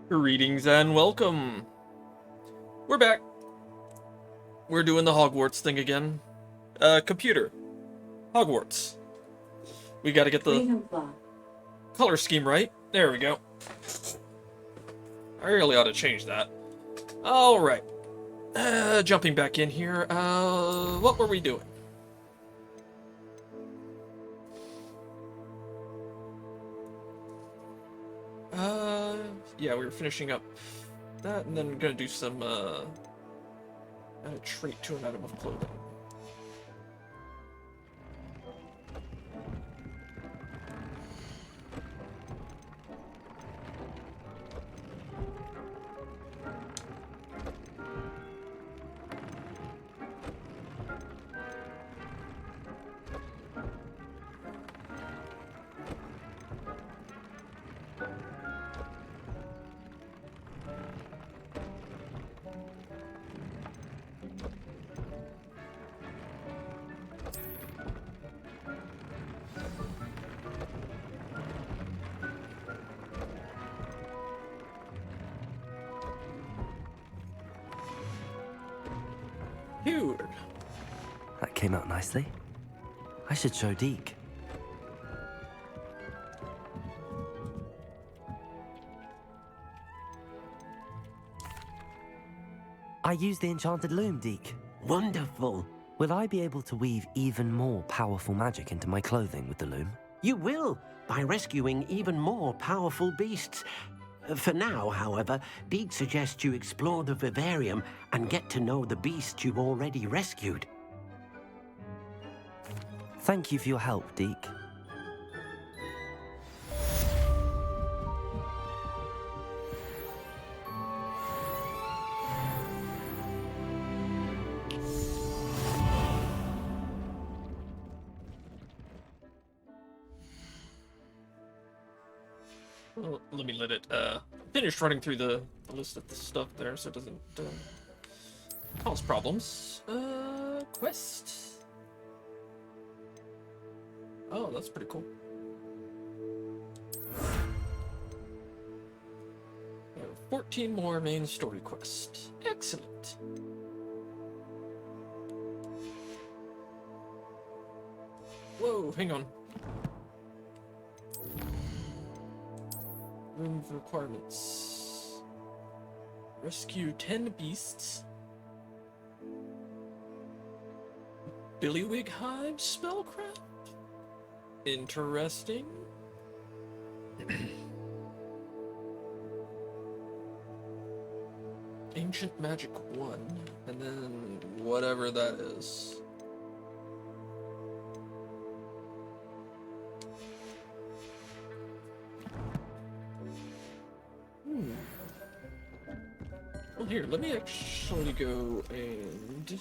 Greetings and welcome. We're back. We're doing the Hogwarts thing again. Computer. Hogwarts. We gotta get the Ravenclaw. color scheme right. There we go. I really ought to change that. Alright. Jumping back in here. What were we doing? Yeah, we were finishing up that and then gonna do some, add a trait to an item of clothing. Dude. That came out nicely. I should show Deke. I used the enchanted loom, Deke. Wonderful. Will I be able to weave even more powerful magic into my clothing with the loom? You will, by rescuing even more powerful beasts. For now, however, Deke suggests you explore the vivarium and get to know the beasts you've already rescued. Thank you for your help, Deke. Well, let me let it finish running through the list of the stuff there so it doesn't cause problems. Quest. Oh, that's pretty cool. We have 14 more main story quests. Excellent. Whoa, hang on. Room of requirements. Rescue 10 beasts. Billywig Hive spellcraft? Interesting. Ancient Magic 1. And then whatever that is. Well, here, let me actually go and...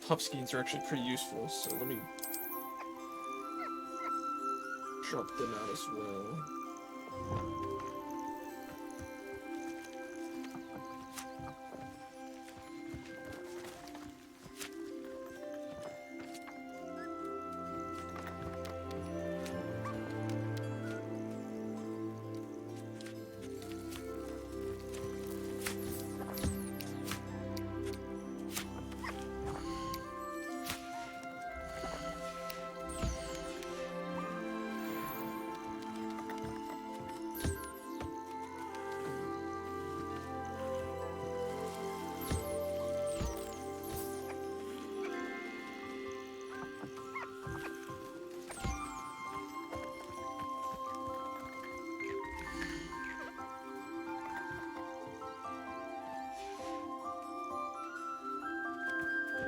Pup skins are actually pretty useful, so let me drop them out as well.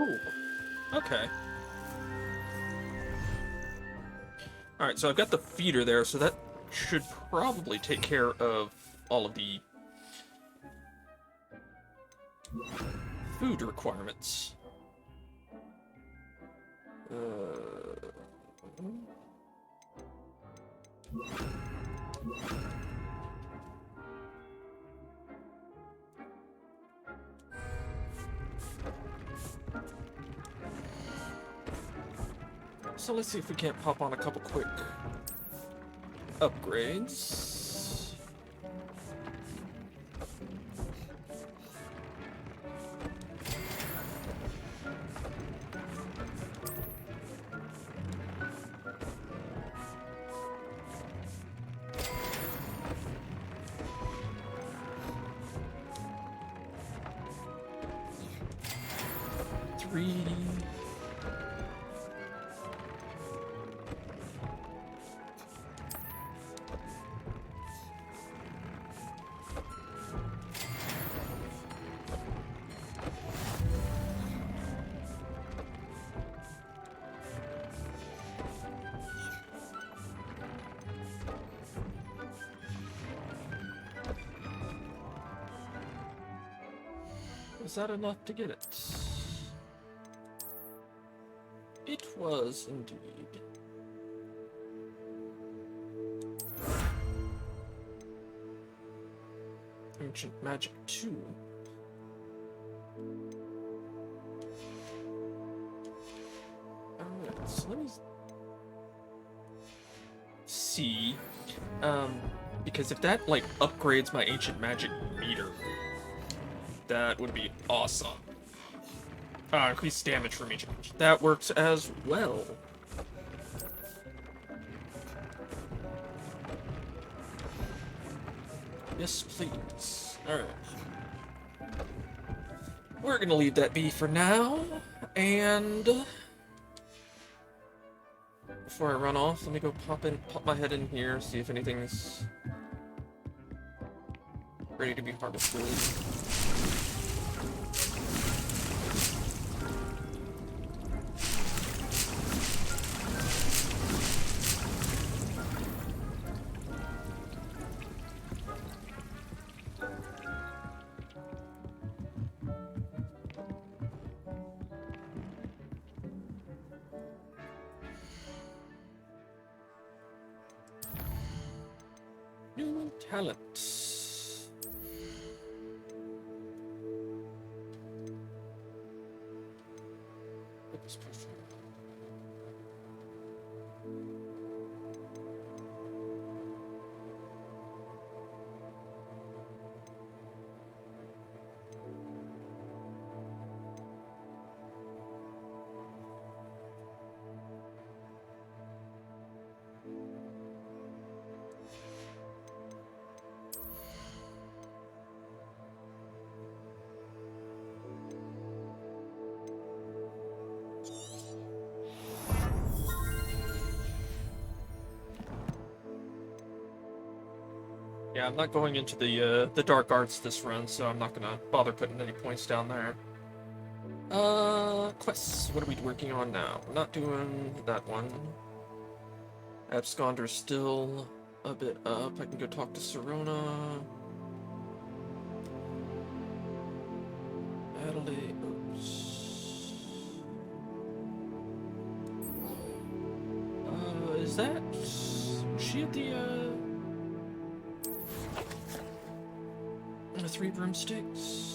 Ooh. Okay. Alright, so I've got the feeder there, so that should probably take care of all of the food requirements. So let's see if we can't pop on a couple quick upgrades. Three. Was that enough to get it? It was indeed. Ancient Magic 2. Alright, so let me see. Because if that, like, upgrades my Ancient Magic meter, that would be awesome. Increased damage from each magic. That works as well. Yes, please. Alright. We're gonna leave that be for now, and before I run off, let me go pop my head in here, see if anything's ready to be harvested. New talent. Focus potion. Yeah, I'm not going into the dark arts this run, so I'm not gonna bother putting any points down there. Quests. What are we working on now? We're not doing that one. Absconder's still a bit up. I can go talk to Serona. Adelaide. Oops. Is that... Was she at the Three Broomsticks?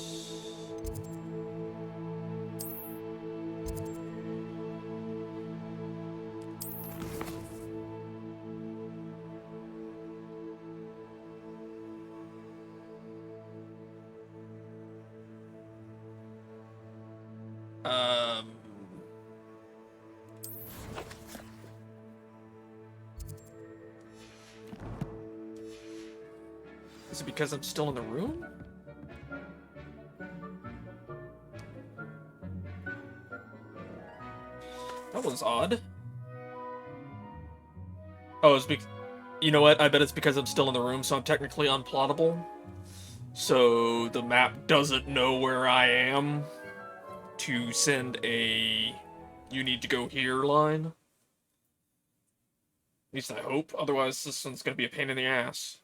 Is it because I'm still in the room? That was odd. Oh, it's because... You know what? I bet it's because I'm still in the room, so I'm technically unplottable. So the map doesn't know where I am to send a "you need to go here" line. At least I hope. Otherwise, this one's gonna be a pain in the ass.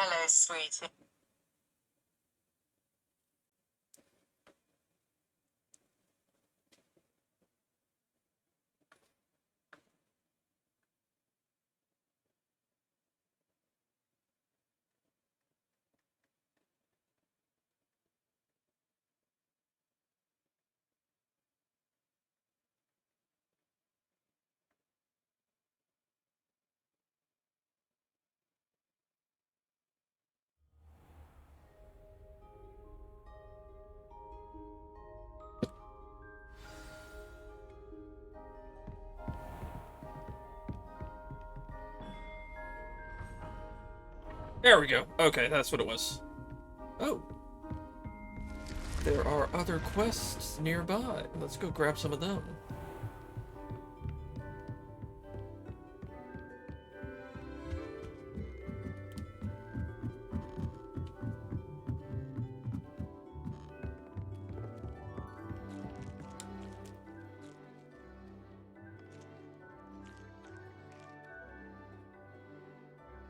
Hello, sweetie. There we go. Okay, that's what it was. Oh. There are other quests nearby. Let's go grab some of them.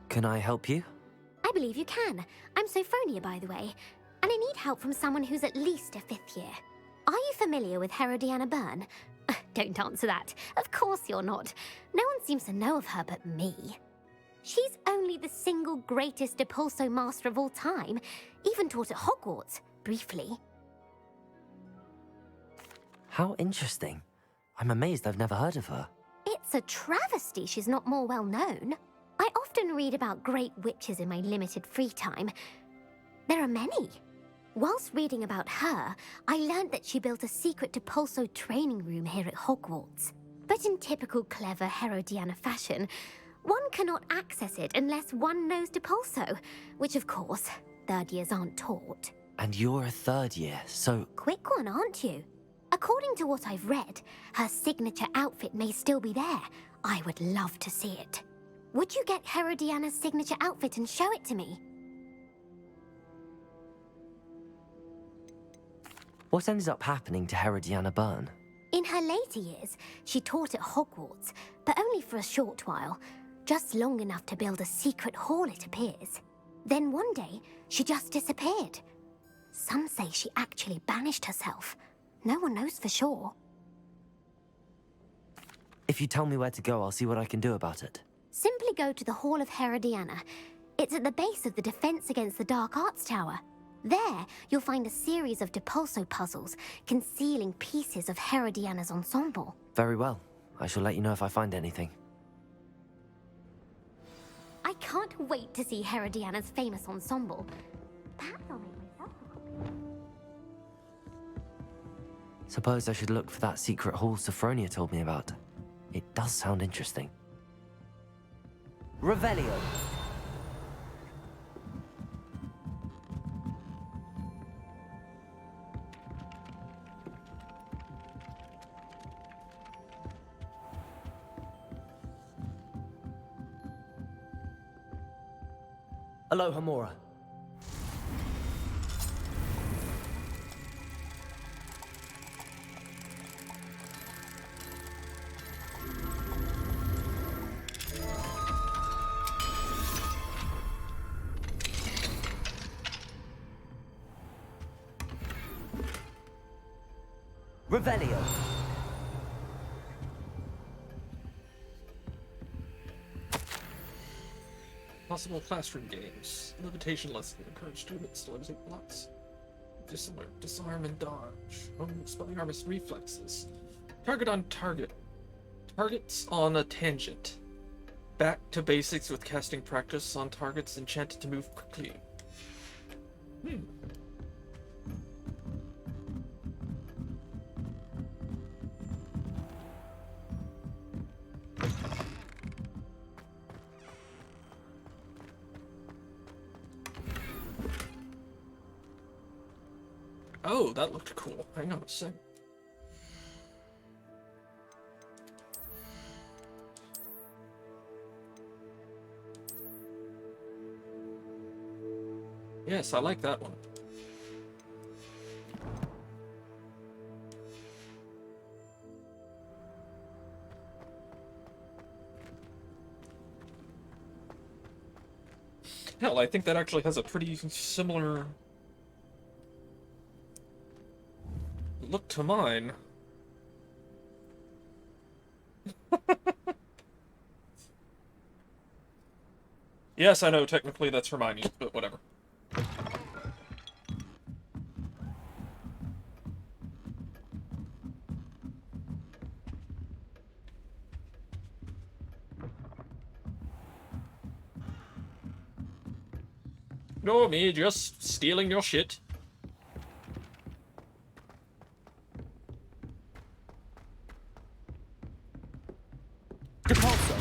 Can I help you? I believe you can. I'm Sophronia, by the way, and I need help from someone who's at least a 5th year. Are you familiar with Herodiana Byrne? Don't answer that. Of course you're not. No one seems to know of her but me. She's only the single greatest Depulso master of all time, even taught at Hogwarts, briefly. How interesting. I'm amazed I've never heard of her. It's a travesty she's not more well known. I often read about great witches in my limited free time. There are many. Whilst reading about her, I learned that she built a secret Depulso training room here at Hogwarts. But in typical clever Herodiana fashion, one cannot access it unless one knows Depulso, which of course, 3rd years aren't taught. And you're a 3rd year, so... Quick one, aren't you? According to what I've read, her signature outfit may still be there. I would love to see it. Would you get Herodiana's signature outfit and show it to me? What ended up happening to Herodiana Byrne? In her later years, she taught at Hogwarts, but only for a short while. Just long enough to build a secret hall, it appears. Then one day, she just disappeared. Some say she actually banished herself. No one knows for sure. If you tell me where to go, I'll see what I can do about it. Simply go to the Hall of Herodiana. It's at the base of the Defense Against the Dark Arts Tower. There, you'll find a series of Depulso puzzles concealing pieces of Herodiana's ensemble. Very well. I shall let you know if I find anything. I can't wait to see Herodiana's famous ensemble. Perhaps I'll make myself a copy. Suppose I should look for that secret hall Sophronia told me about. It does sound interesting. Revelio! Aloha Mora. Revelio. Possible classroom games. Levitation lesson. Encourage students to levitate blocks. Disarm and dodge. Spelling armist reflexes. Target on target. Targets on a tangent. Back to basics with casting practice on targets enchanted to move quickly. Oh, that looked cool. Hang on a sec. Yes, I like that one. Hell, I think that actually has a pretty similar look to mine. Yes, I know, technically that's Hermione, but whatever. No, me just stealing your shit. Depulso.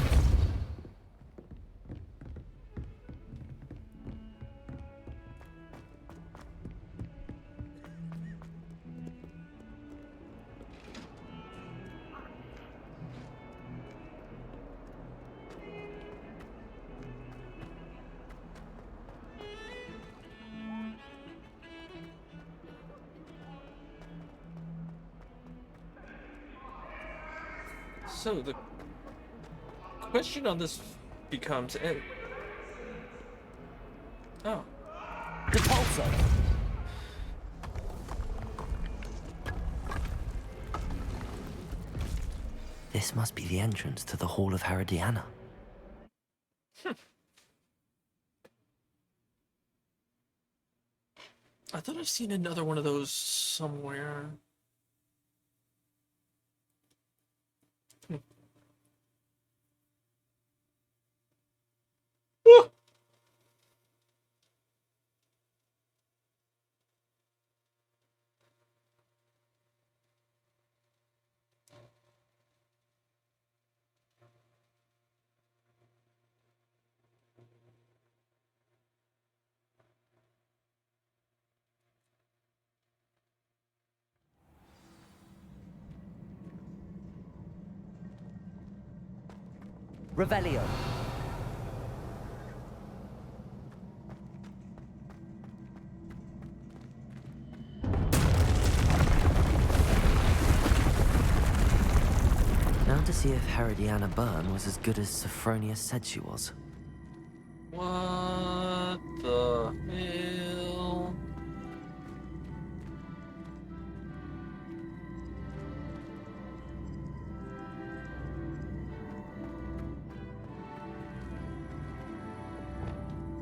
So the question on this becomes, oh, Depulso! This must be the entrance to the Hall of Herodiana. I thought I've seen another one of those somewhere. Ah! Revelio. Now to see if Herodiana Byrne was as good as Sophronia said she was. What the hell?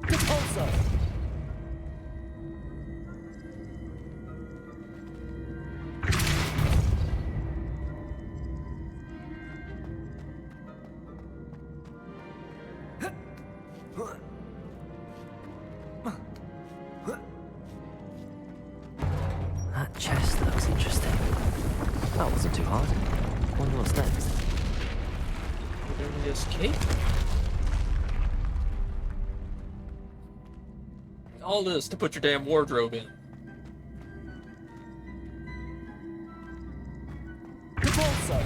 Depulso! That chest looks interesting. That wasn't too hard. Wonder what's next. We're doing this cake? All this to put your damn wardrobe in. Depulso!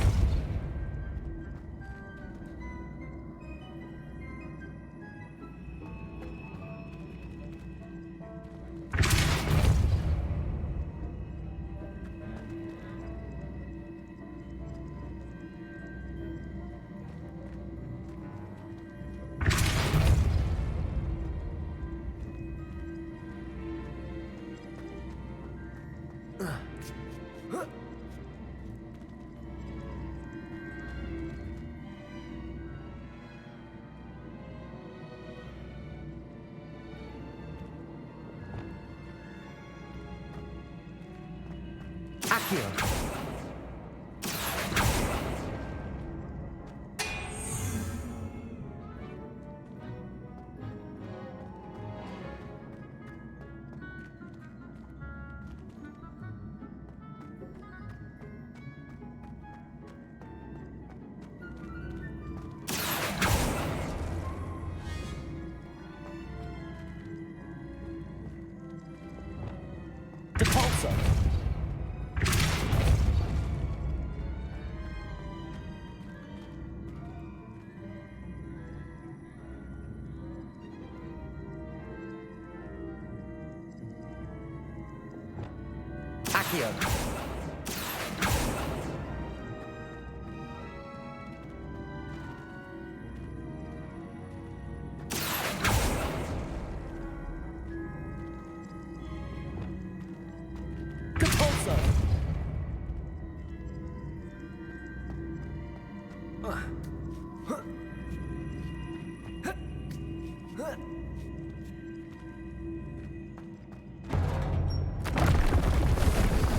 Accio. Depulso. Accio. Depulso.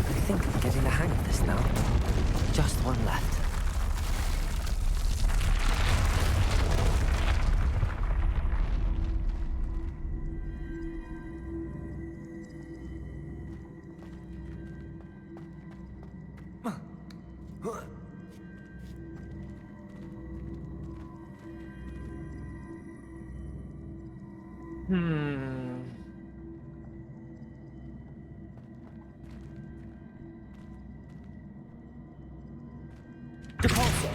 I think I'm getting the hang of this now. Just one left. Hmm. Depulso.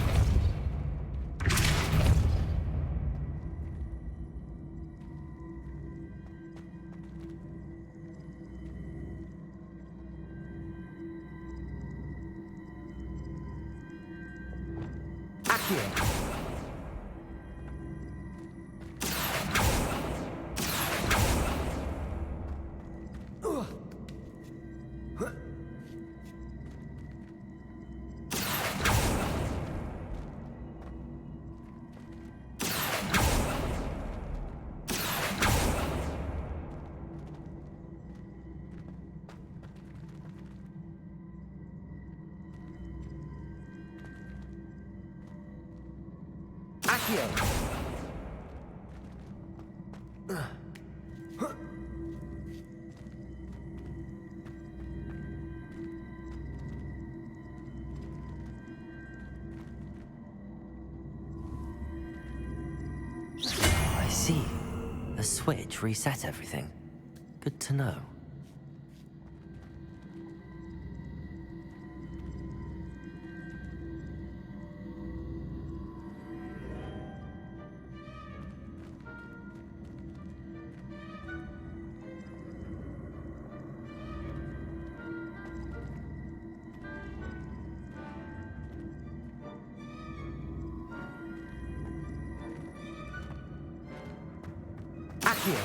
Accio. I see. The switch reset everything. Good to know. Accio.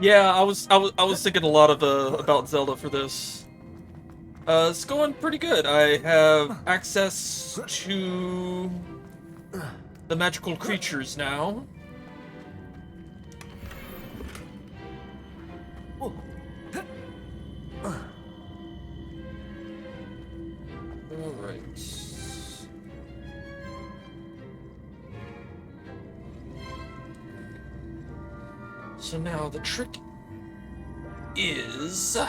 Yeah, I was thinking a lot of about Zelda for this. It's going pretty good. I have access to the magical creatures now. Alright. So now the trick is... I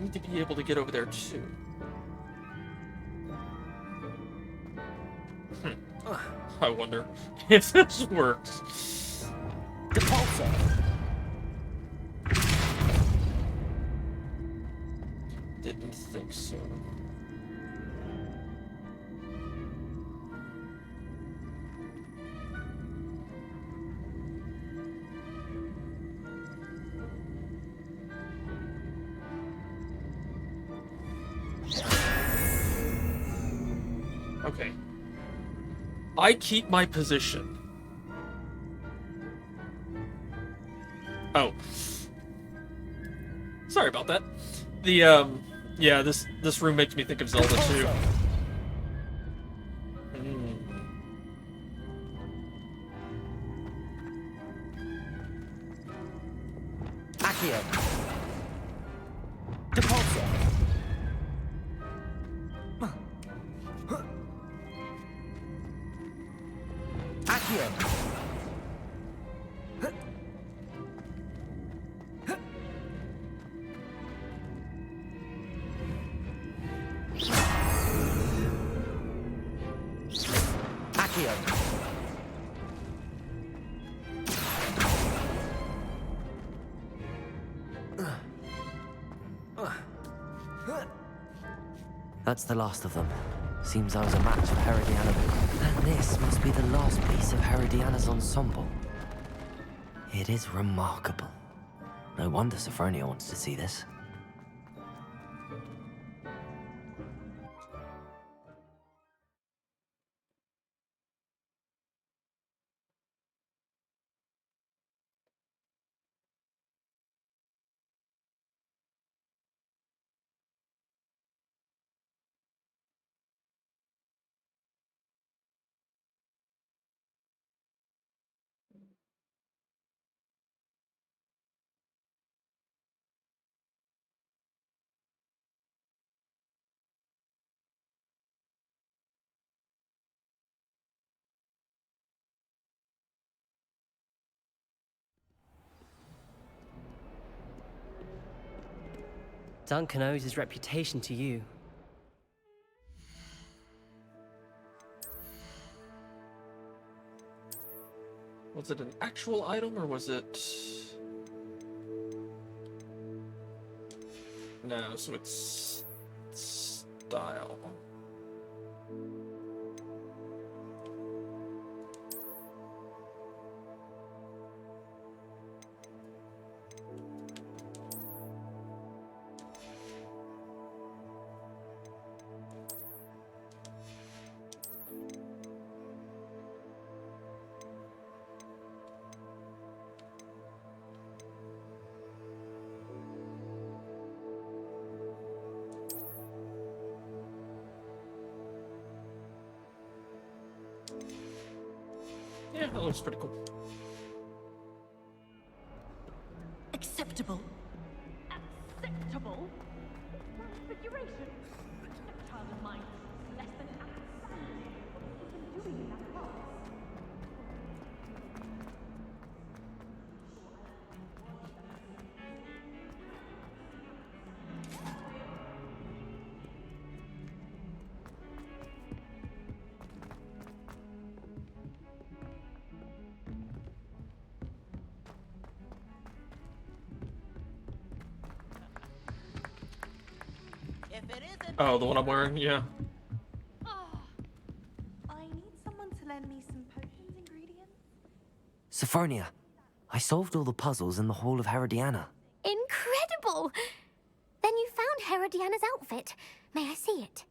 need to be able to get over there too. I wonder if this works. Depulso. Didn't think so. Okay. I keep my position. Oh. Sorry about that. The, yeah, this room makes me think of Zelda too. Accio. Depulso. Accio. Accio. That's the last of them. Seems I was a match for Herodiana. And this must be the last piece of Herodiana's ensemble. It is remarkable. No wonder Sophronia wants to see this. Duncan owes his reputation to you. Was it an actual item, or was it... No, so it's... style. Yeah, that looks pretty cool. Acceptable. Acceptable? Configuration. A child of mine is less than outstanding. What is he doing in that class? Oh, the one I'm wearing? Yeah. Oh, I need someone to lend me some potions ingredients. Sophronia, I solved all the puzzles in the Hall of Herodiana. Incredible! Then you found Herodiana's outfit. May I see it?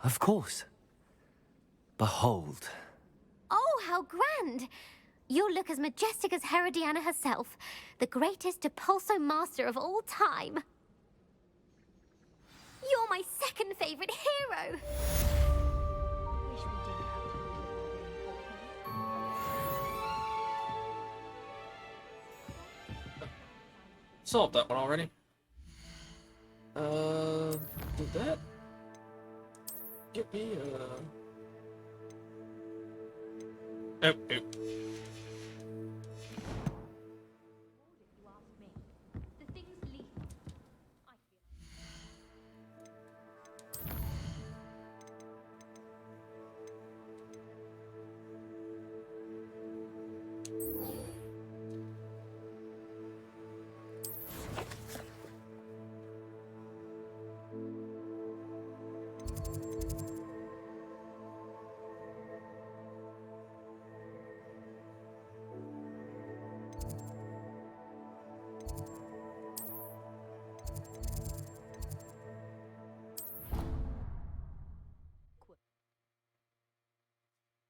Of course. Behold. Oh, how grand! You'll look as majestic as Herodiana herself, the greatest Depulso master of all time. You're my second favorite hero! Wish we didn't have to. Solved that one already. Did that get me, Oh, oh. The thing's lethal. I feel.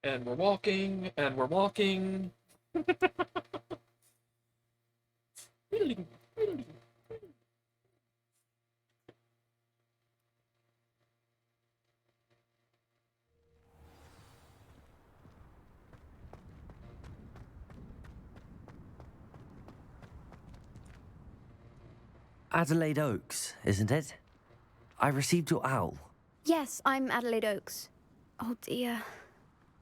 And we're walking, and we're walking. Adelaide Oaks, isn't it? I received your owl. Yes, I'm Adelaide Oaks. Oh dear.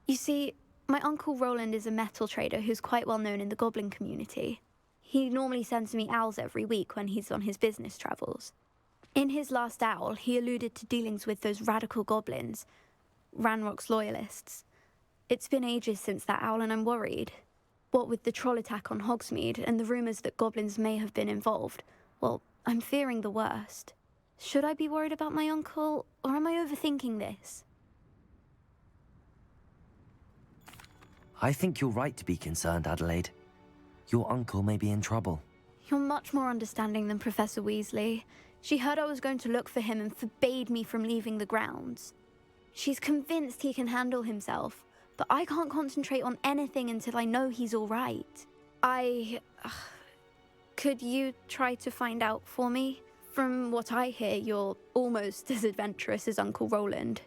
You see, my uncle Roland is a metal trader who's quite well known in the goblin community. He normally sends me owls every week when he's on his business travels. In his last owl, he alluded to dealings with those radical goblins, Ranrock's loyalists. It's been ages since that owl and I'm worried. What with the troll attack on Hogsmeade and the rumours that goblins may have been involved, well, I'm fearing the worst. Should I be worried about my uncle, or am I overthinking this? I think you're right to be concerned, Adelaide. Your uncle may be in trouble. You're much more understanding than Professor Weasley. She heard I was going to look for him and forbade me from leaving the grounds. She's convinced he can handle himself, but I can't concentrate on anything until I know he's all right. Could you try to find out for me? From what I hear, you're almost as adventurous as Uncle Roland.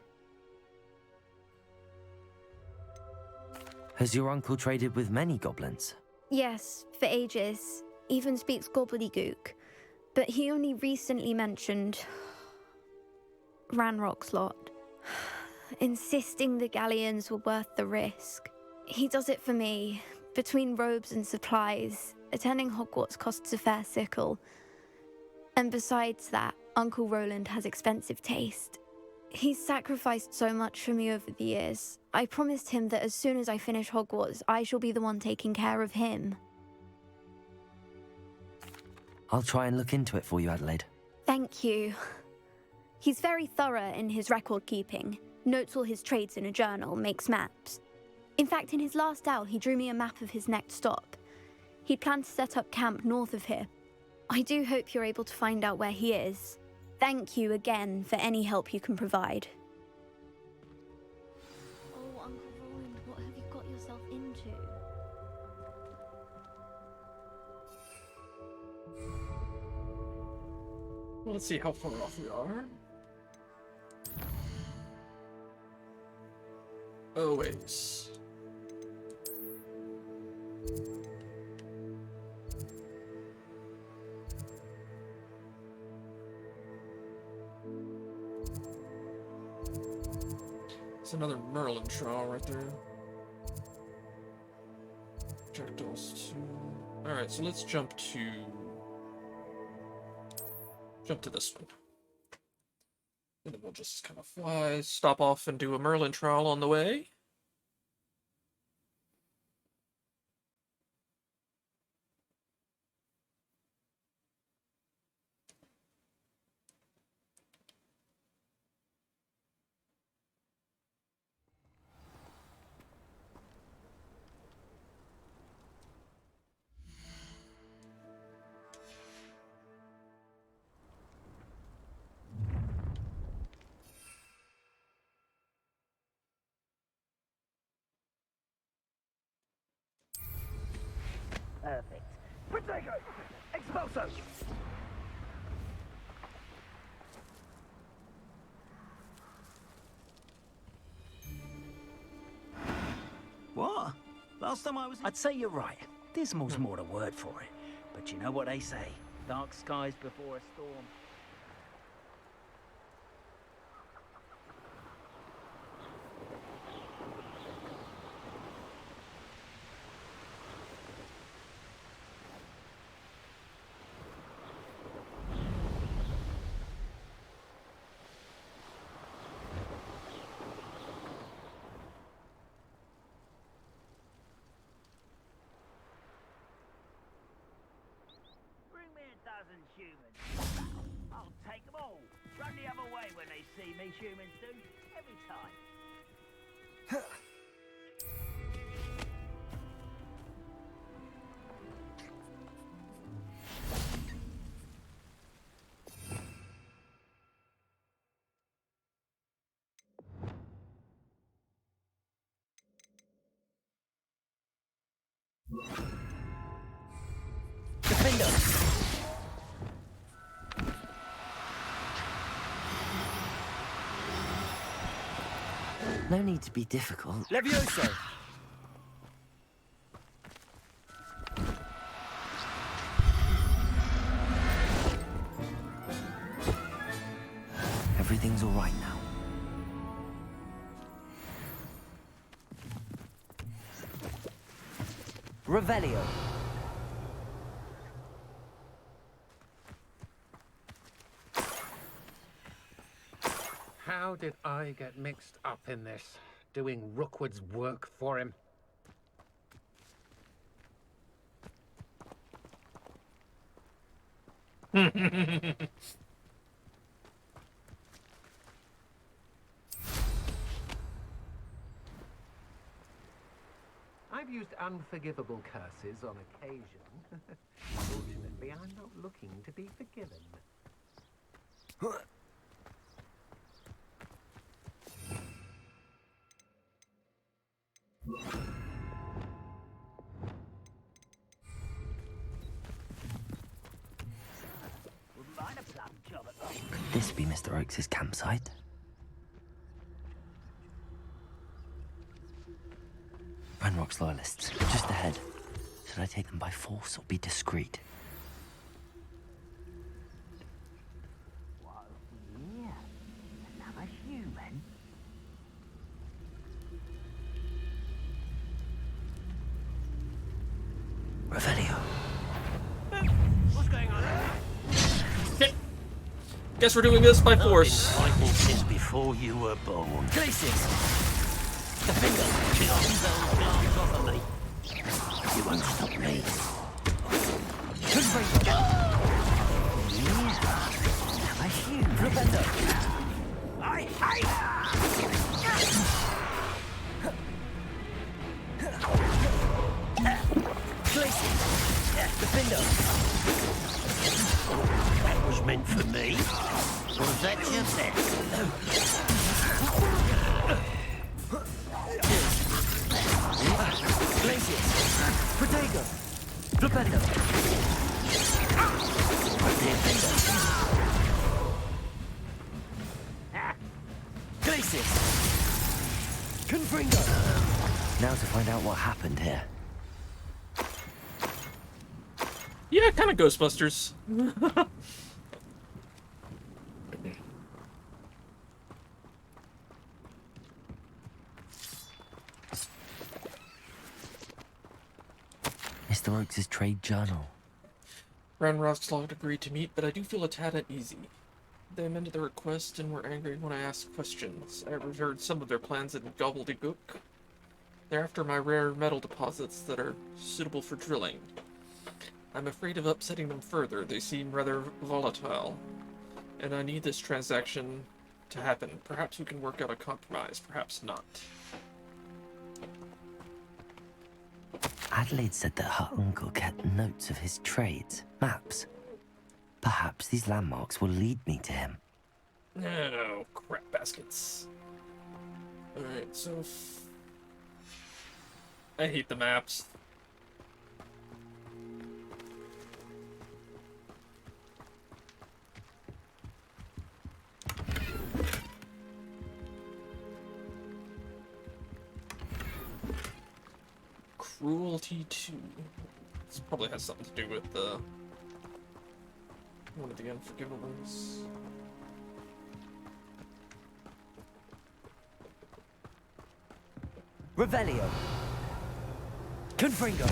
Has your uncle traded with many goblins? Yes, for ages. Even speaks gobbledygook. But he only recently mentioned Ranrock's lot, insisting the galleons were worth the risk. He does it for me. Between robes and supplies, attending Hogwarts costs a fair sickle. And besides that, Uncle Roland has expensive taste. He's sacrificed so much for me over the years. I promised him that as soon as I finish Hogwarts, I shall be the one taking care of him. I'll try and look into it for you, Adelaide. Thank you. He's very thorough in his record keeping, notes all his trades in a journal, makes maps. In fact, in his last owl, he drew me a map of his next stop. He'd planned to set up camp north of here. I do hope you're able to find out where he is. Thank you again for any help you can provide. Oh, Uncle Roland, what have you got yourself into? Well, let's see how far off we are. Oh, wait. It's another Merlin trial right there. Projectiles 2. Alright, so let's jump to this one. And then we'll just kind of fly, stop off and do a Merlin trial on the way. Perfect. Protego! Expulso! What? Last time I was... I'd say you're right. Dismal's more the word for it. But you know what they say. Dark skies before a storm. Humans. I'll take them all. Run the other way when they see me, humans do. Every time. Defender! No need to be difficult. Levioso! Everything's all right now. Revelio. How did I get mixed up in this, doing Rookwood's work for him? I've used unforgivable curses on occasion. Fortunately, I'm not looking to be forgiven. Could this be Mr. Oakes' campsite? Ranrock's loyalists, just ahead. Should I take them by force or be discreet? Whoa, yeah. Another human? Revelio. What's going on? Guess we're doing this by force. I've been fighting since before before you were born. Glacius! The finger! Kill those dogs off of me! You won't stop me. A huge Ravendo! I hate Glacius! Defender! that was meant for me. Was that your best? Glacius! Protego! Flipendo! Glacius! Confringo! Now to find out what happened here. Yeah, kind of Ghostbusters. Mr. Oakes' trade journal. Ravenclaw agreed to meet, but I do feel a tad uneasy. They amended their request and were angry when I asked questions. I overheard some of their plans in gobbledygook. They're after my rare metal deposits that are suitable for drilling. I'm afraid of upsetting them further. They seem rather volatile, and I need this transaction to happen. Perhaps we can work out a compromise, perhaps not. Adelaide said that her uncle kept notes of his trades, maps. Perhaps these landmarks will lead me to him. Oh, crap baskets. Alright, so... I hate the maps. Cruelty 2. This probably has something to do with one of the Unforgivables. Revelio! Confringo!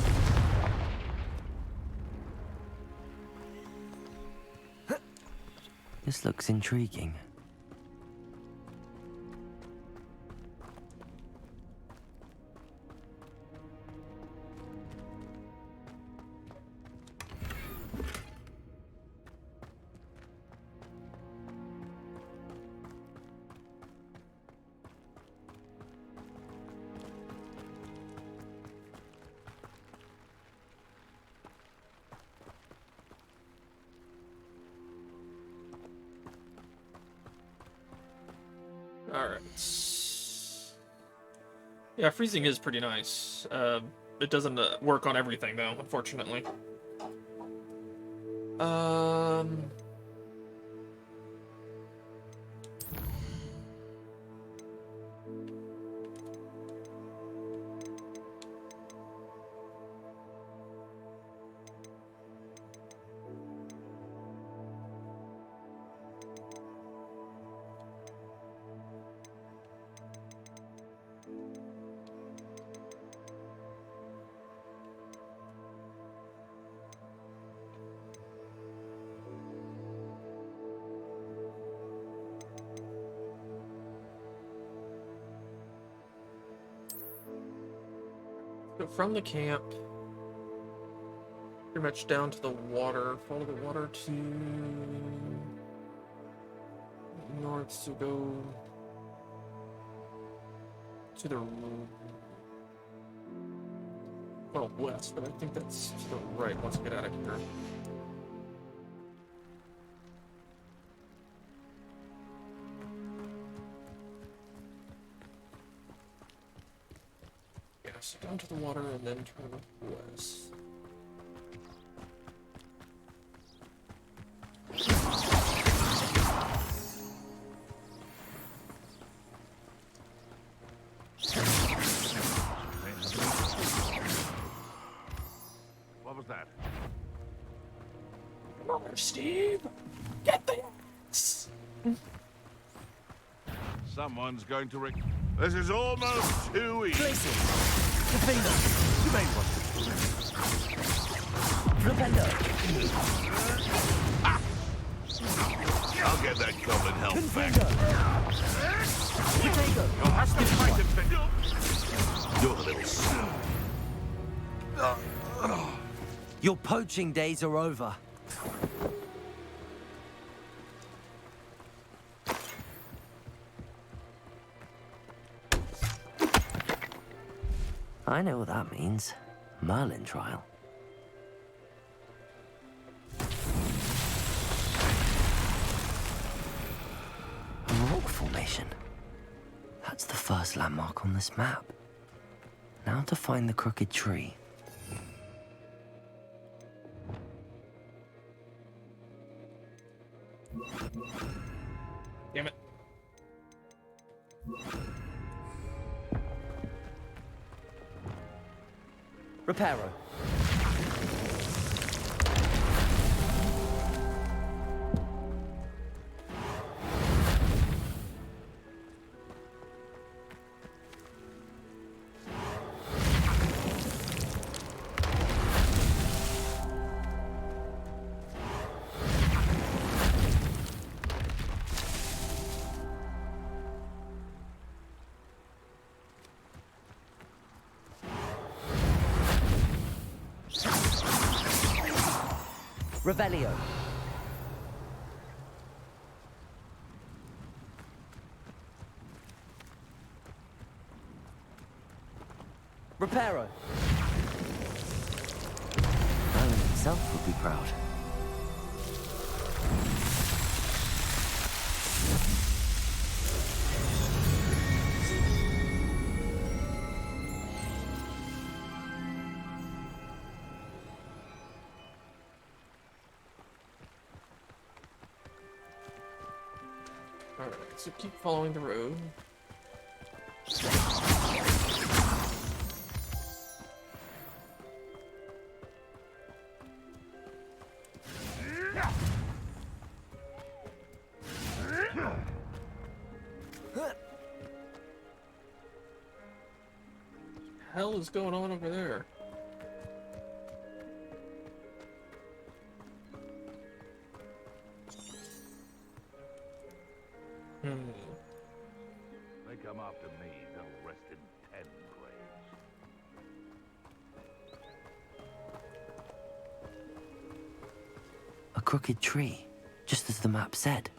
This looks intriguing. Alright. Yeah, freezing is pretty nice. It doesn't work on everything, though, unfortunately. So from the camp, pretty much down to the water, follow the water to north, so go to the, well, west, but I think that's to the right once we get out of here. So down to the water and then turn west. What was that? Come on, Steve! Get the axe! Someone's going to This is almost too easy. Defender! You may want Flipendo! I'll get that goblin help back. Confringo! You'll have to fight him, Victor. You're the little son. Your poaching days are over. I know what that means. Merlin trial. A rock formation. That's the first landmark on this map. Now to find the crooked tree. Damn it. Reparo. Revelio. Reparo. Merlin himself would be proud. Alright, so keep following the road. Hell is going on over there? They come after me, they'll rest in 10 graves. A crooked tree, just as the map said.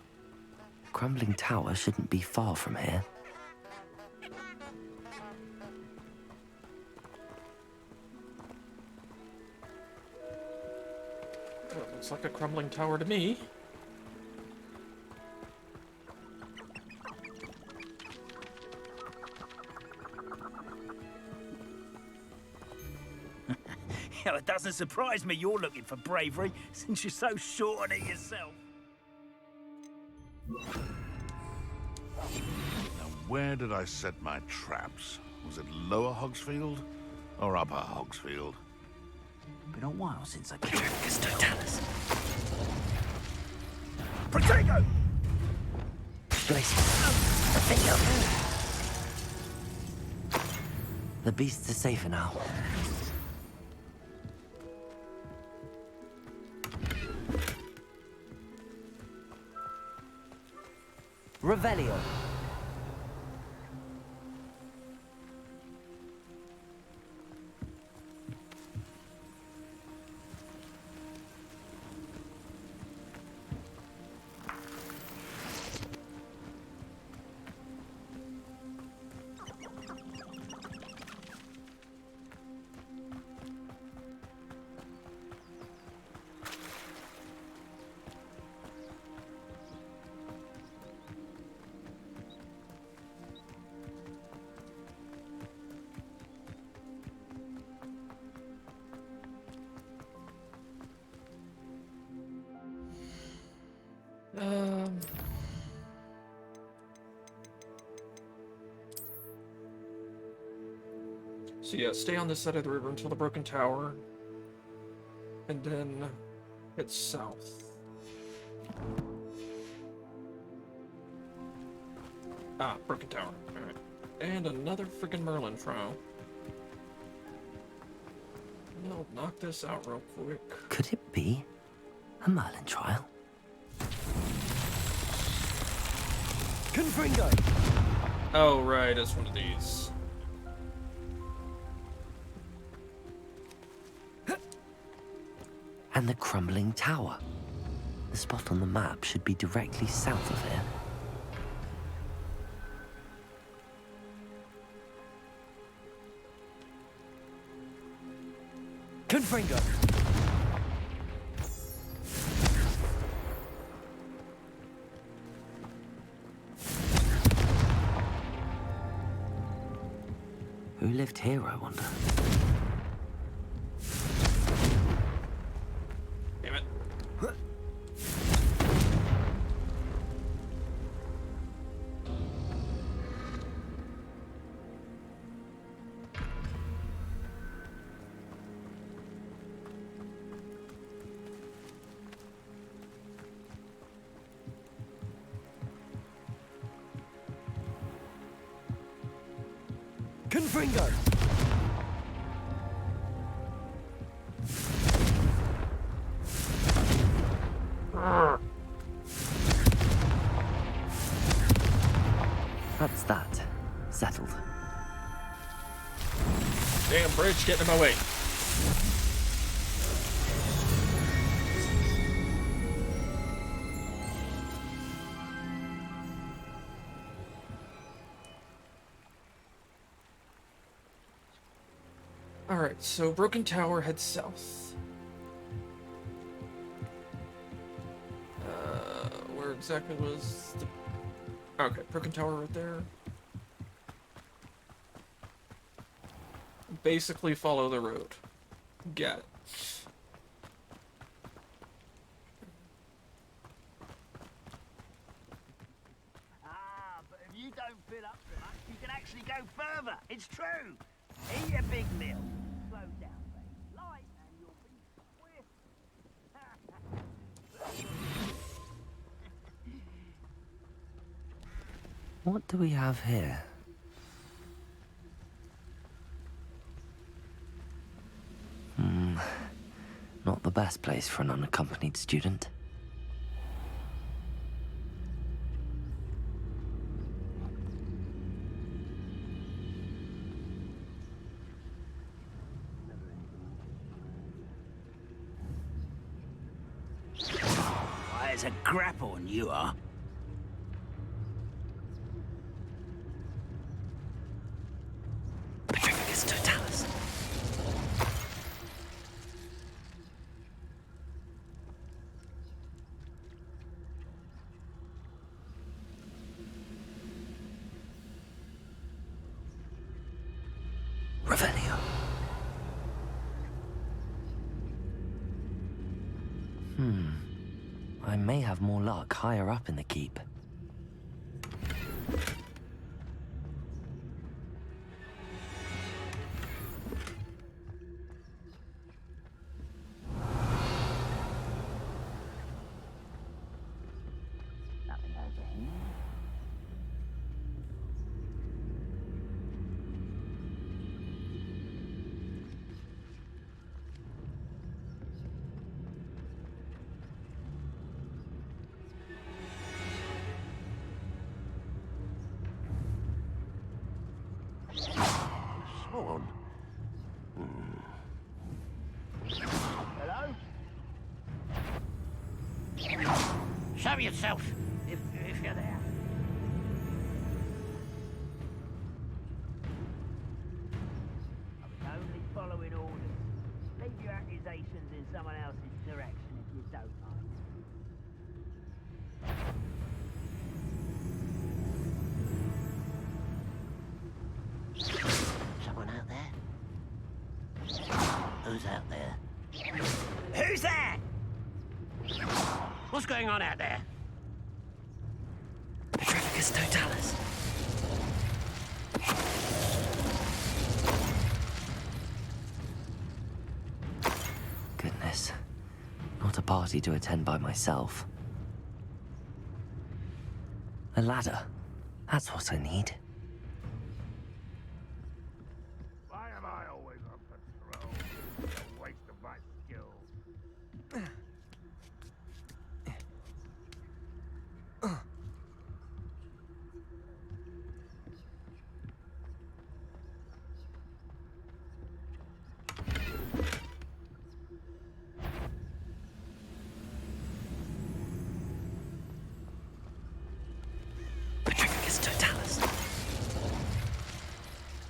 Crumbling tower shouldn't be far from here. Well, looks like a crumbling tower to me. It doesn't surprise me you're looking for bravery, since you're so short on it yourself. Now, where did I set my traps? Was it Lower Hogsfield or Upper Hogsfield? Been a while since I... Totalis. Protego! The beasts are safer now. Revelio. So yeah, stay on this side of the river until the broken tower, and then head south. Ah, broken tower. Alright. And another friggin' Merlin trial. I'll knock this out real quick. Could it be a Merlin trial? Confringo! Oh, right, it's one of these. And the crumbling tower. The spot on the map should be directly south of here. Confringo! Who lived here, I wonder? Damn it. Confringo! That's that. Settled. Damn bridge getting in my way. Alright, so Broken Tower heads south. Where exactly was the... Okay, Broken Tower right there. Basically follow the road. Got it. Ah, but if you don't fill up so much, you can actually go further. It's true. Eat a big meal. Slow down, babe. Light, and you'll be swift. What do we have here? Not the best place for an unaccompanied student. Why, it's a grapple and you are. Petrificus totalis. Revelio. I may have more luck higher up in the keep. Sworn. Hello? Show yourself, if you're there. I was only following orders. Leave your accusations in someone else's direction if you don't mind. Someone out there? Who's out there? Who's there? What's going on out there? Petrificus totalis. Goodness. Not a party to attend by myself. A ladder. That's what I need. Why am I always on patrol? A waste of my skills.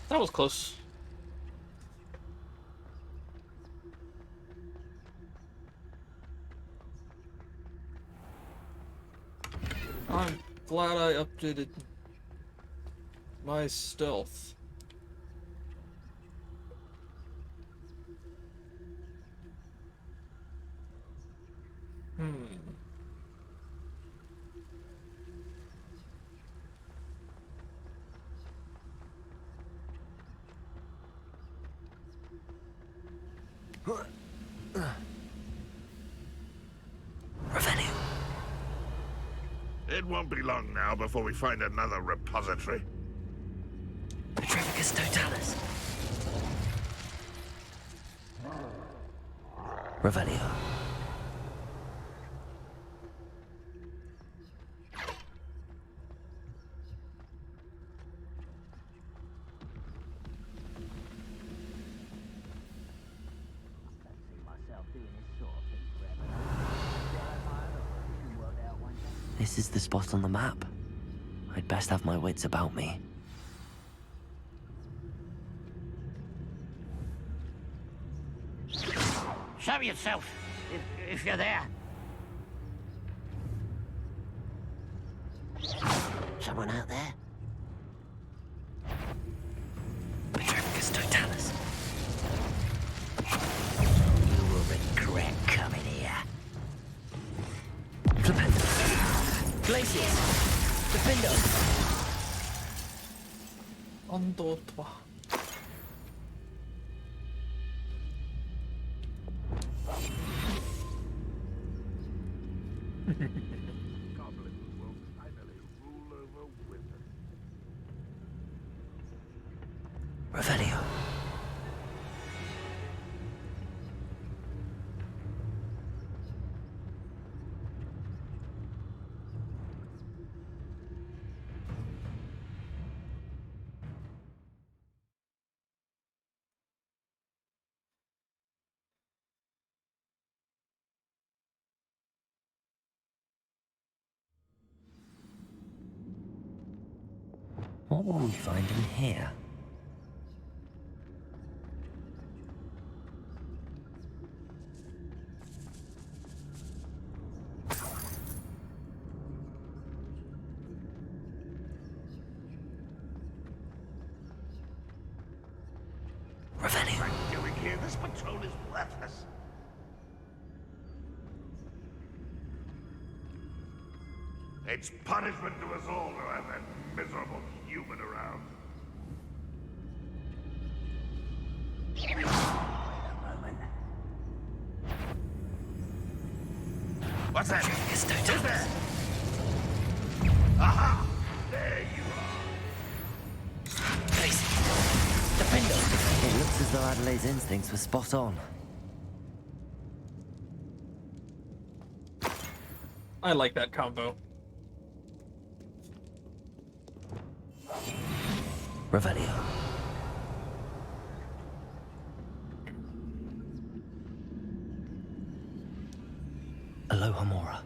That was close. I'm glad I updated my stealth. Revelio. It won't be long now before we find another repository. Petrificus totalis. Revelio. Don't see myself doing this sort of thing forever. You can work out one day. This is the spot on the map. I'd best have my wits about me. Show yourself, if you're there. Someone out there? Petrificus totalis. You will regret coming here. Flipendo. Glaciers. Defendo. Ando toi. Goblins will finally rule over wizards. Revelio. What will we find in here? Revelio. What are you doing here? This patrol is worthless. It's punishment to us all to have that miserable human around. What's that? Petrificus Who's totalis. there? Aha! There you are. Glaciers. Defendo. It looks as though Adelaide's instincts were spot on. I like that combo. Revelio. Aloha Mora.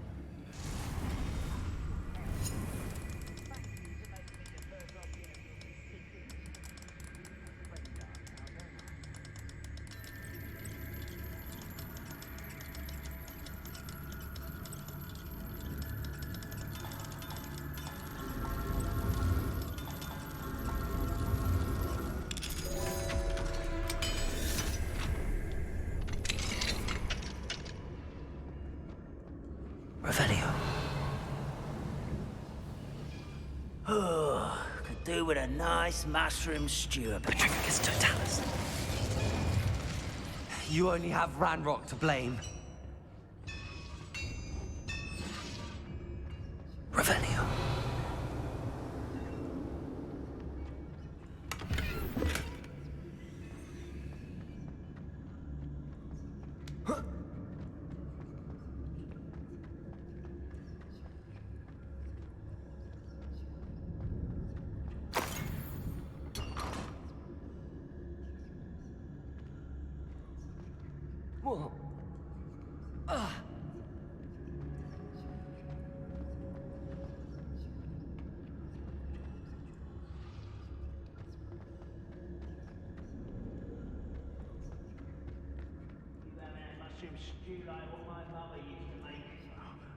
Revelio. Oh, could do with a nice mushroom stew. Petrificus totalis. You only have Ranrock to blame. Revelio. Whoa. stew like what my mother used to make.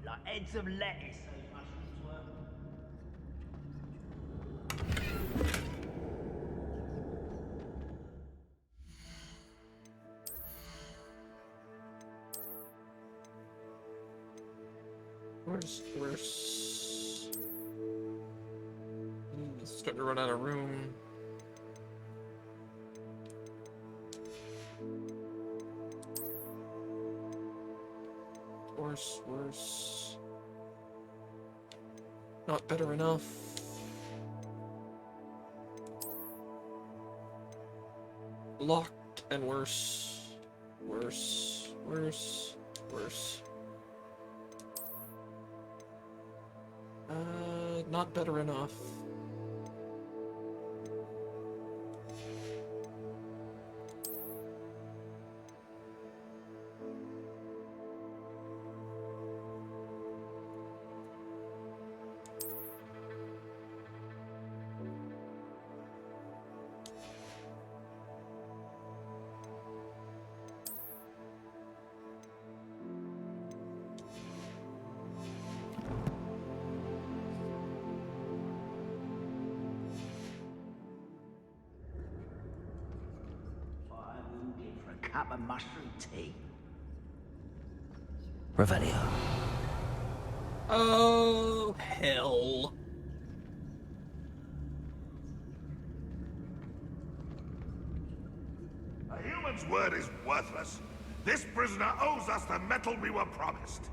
Like heads of lettuce, those mushrooms were. Where's... Starting to run out of room. Worse. Not better enough. Locked and worse. Worse. Not better enough. Cup of mushroom tea. Revelio. Oh, hell. A human's word is worthless. This prisoner owes us the metal we were promised.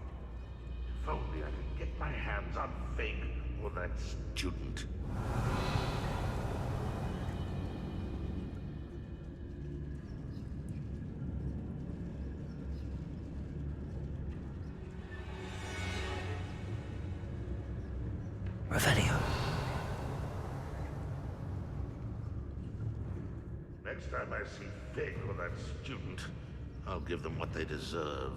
If only I could get my hands on Fig or that student. Revelio. Next time I see Fig or that student, I'll give them what they deserve.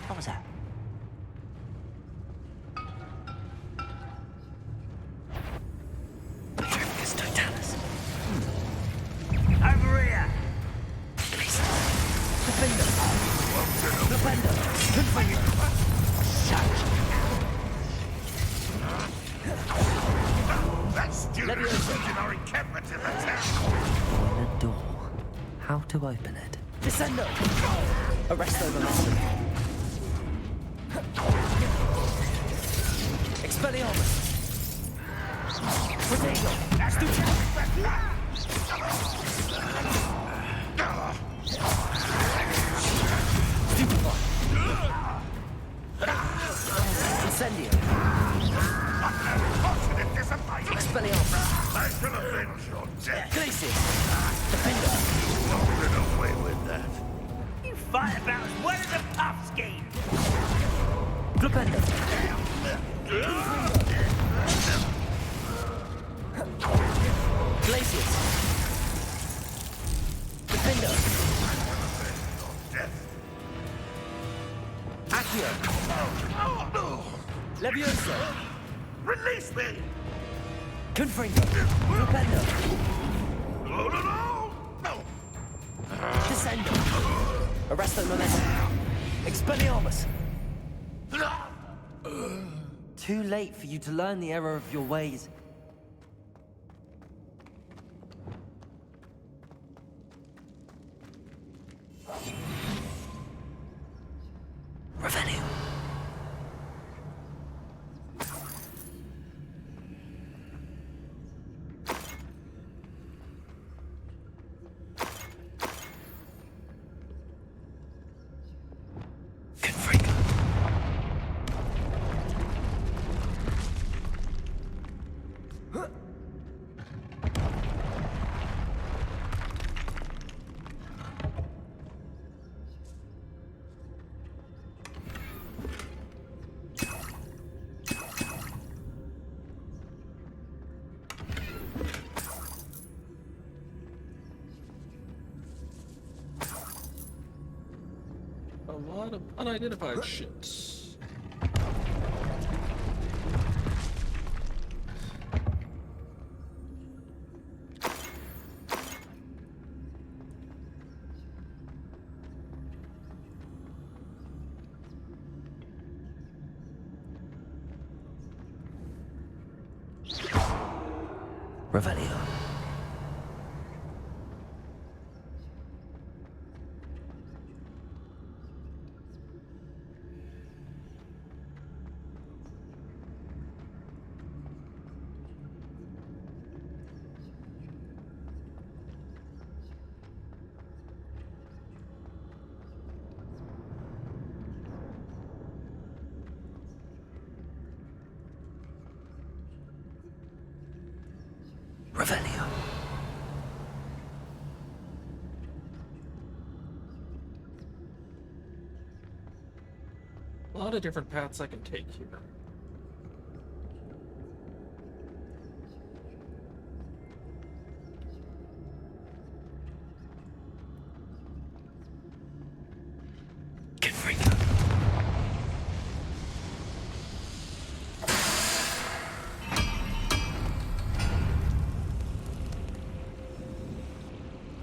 What was that? Patricius Totalis. Over here! Defender. Defender. That student is in our encampment in the town. A door. How to open it? Descendo! Arresto momentum. Expelliarmus! Protego! Stupefy! Incendio! Expelliarmus! I shall avenge your death. Glacius! Defender! Won't get away with that. You fight about as well as a puff scheme! Flipendo! Glacius! Defender! Death. Accio! Levioso! Release me! Confringo! Flipendo! No, no, no! No! Descendo! Arresto momentum! Expelliarmus! Too late for you to learn the error of your ways. Revenue. Confringo. A lot of unidentified shits. Revelio. Revelio. A lot of different paths I can take here.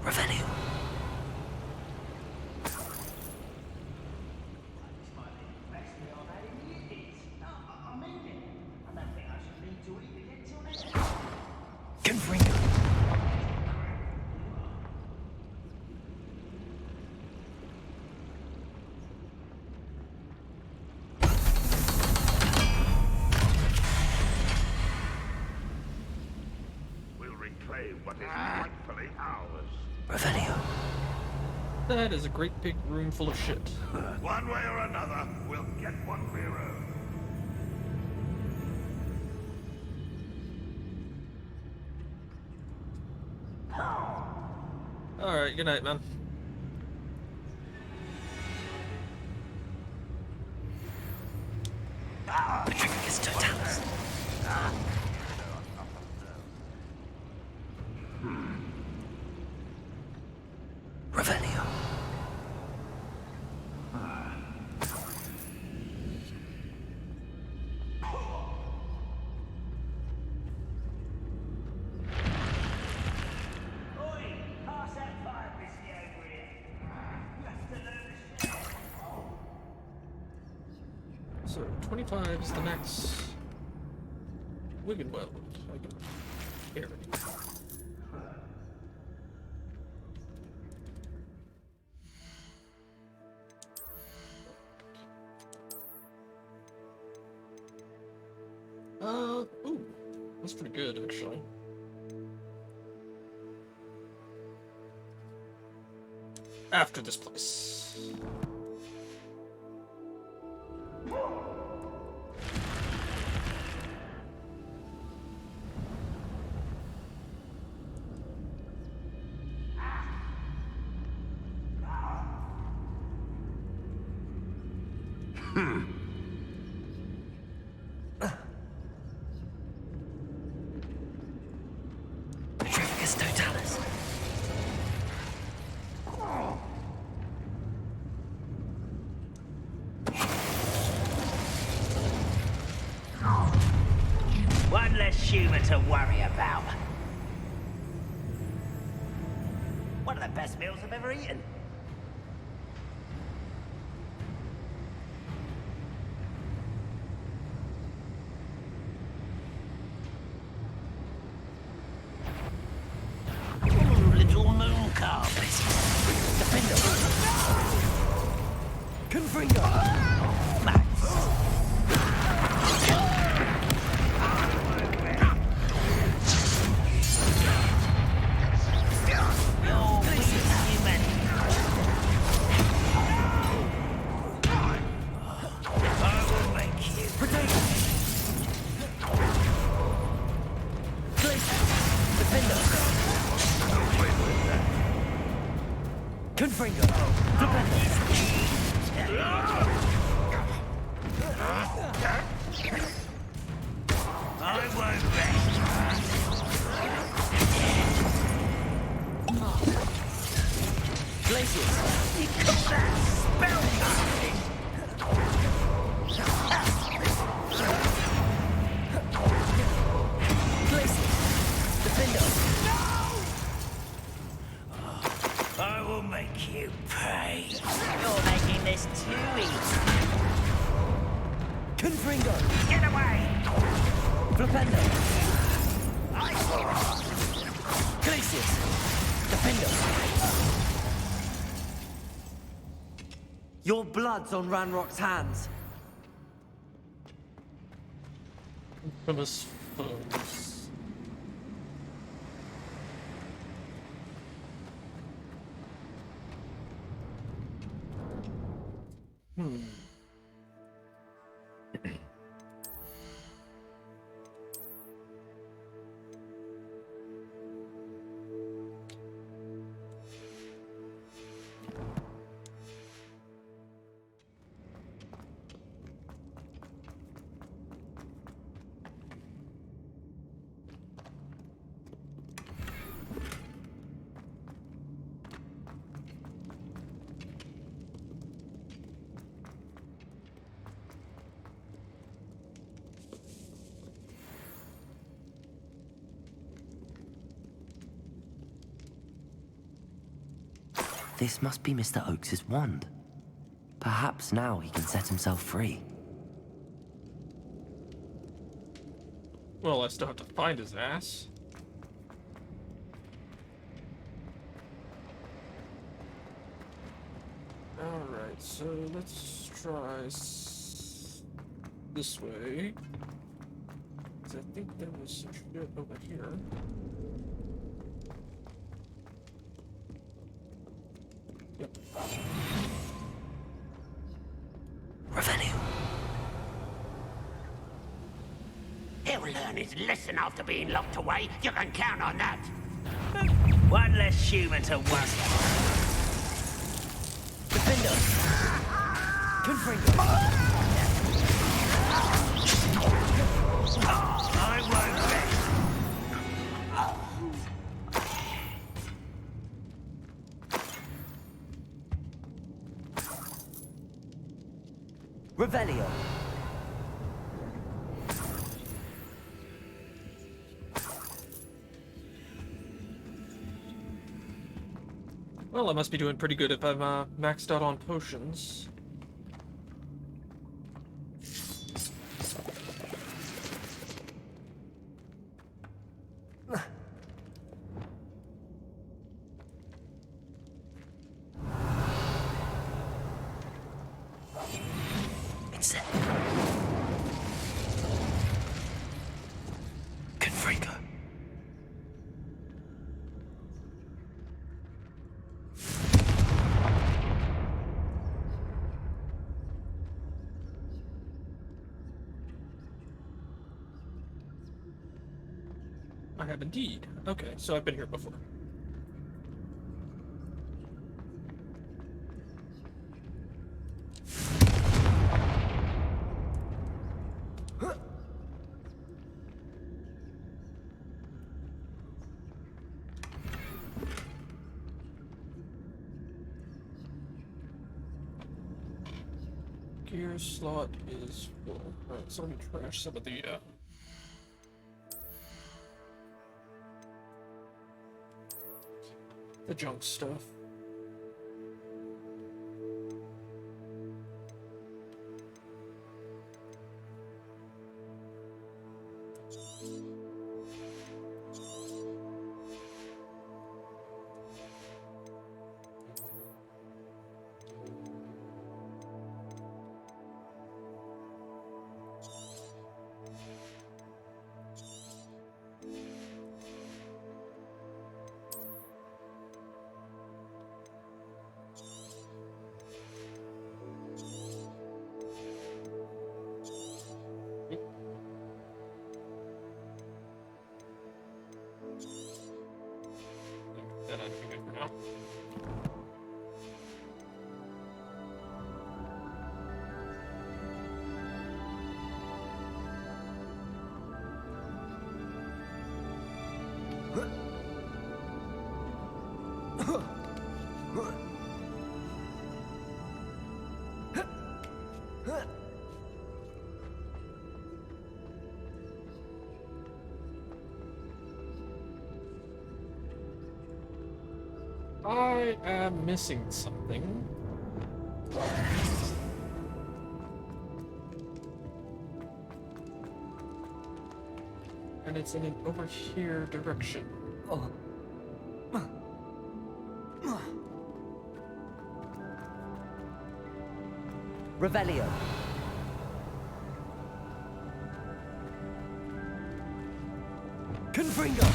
Revelio. Confringo. We'll reclaim what is rightfully ours. Revelio. That is a great big room full of shit. One way or another, we'll get what we owe. Alright, good night, man. Patricus Totalis. Revelio. Pass that fire whiskey over here. You have to learn to share. So, 25 is the next Wiggenweld. I can carry. Ooh, that's pretty good, actually. After this place. Patricus Totalis. One less human to worry about. One of the best meals I've ever eaten. Ooh, little moon calf. Defender. Confringo. Max. Confringo. I won't rest. Glacius. You call that spellcasting? Glacius. Defender. I will make you pay. You're making this too easy. Confringo. Get away! Flipendo. I Glacius! Defend us! Your blood's on Ranrock's hands. Infamous foes. This must be Mr. Oakes's wand. Perhaps now he can set himself free. Well, I still have to find his ass. Alright, so let's try this way. 'Cause I think there was some shit over here. Yep. Revenue. He'll learn his lesson after being locked away. You can count on that. One less human to worry. Defender! Confringo! I won't rest. Revelio. Well, I must be doing pretty good if I'm maxed out on potions. It's it. Confringo. I have indeed. Okay, so I've been here before. Gear slot is full. Alright, so let me trash some of the junk stuff. That ought to be good for now. I am missing something. And it's in an over here direction. Oh, Revelio. Confringo.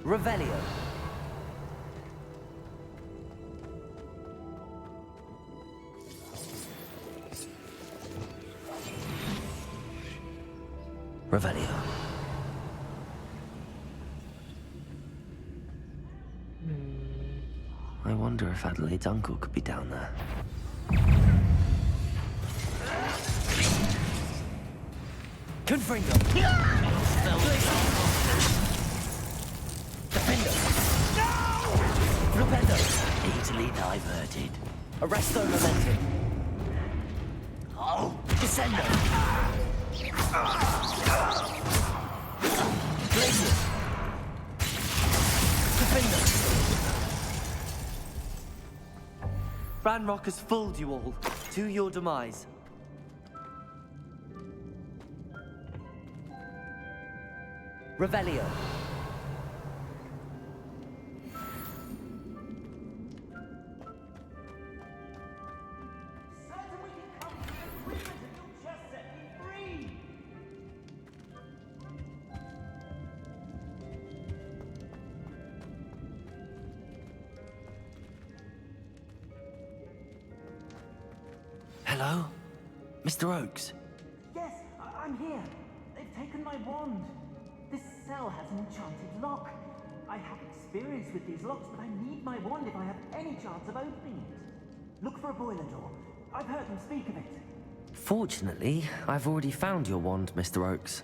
Revelio. Revelio. I wonder if Adelaide's uncle could be down there. Confringo. Defendo. No! Rependo. Easily diverted. Arresto momentum. Oh, Descendo. Glacier. Defendo. Ranrock has fooled you all, to your demise. Revelio. Hello? Mr. Oakes? Yes, I'm here. They've taken my wand. This cell has an enchanted lock. I have experience with these locks, but I need my wand if I have any chance of opening it. Look for a boiler door. I've heard them speak of it. Fortunately, I've already found your wand, Mr. Oakes.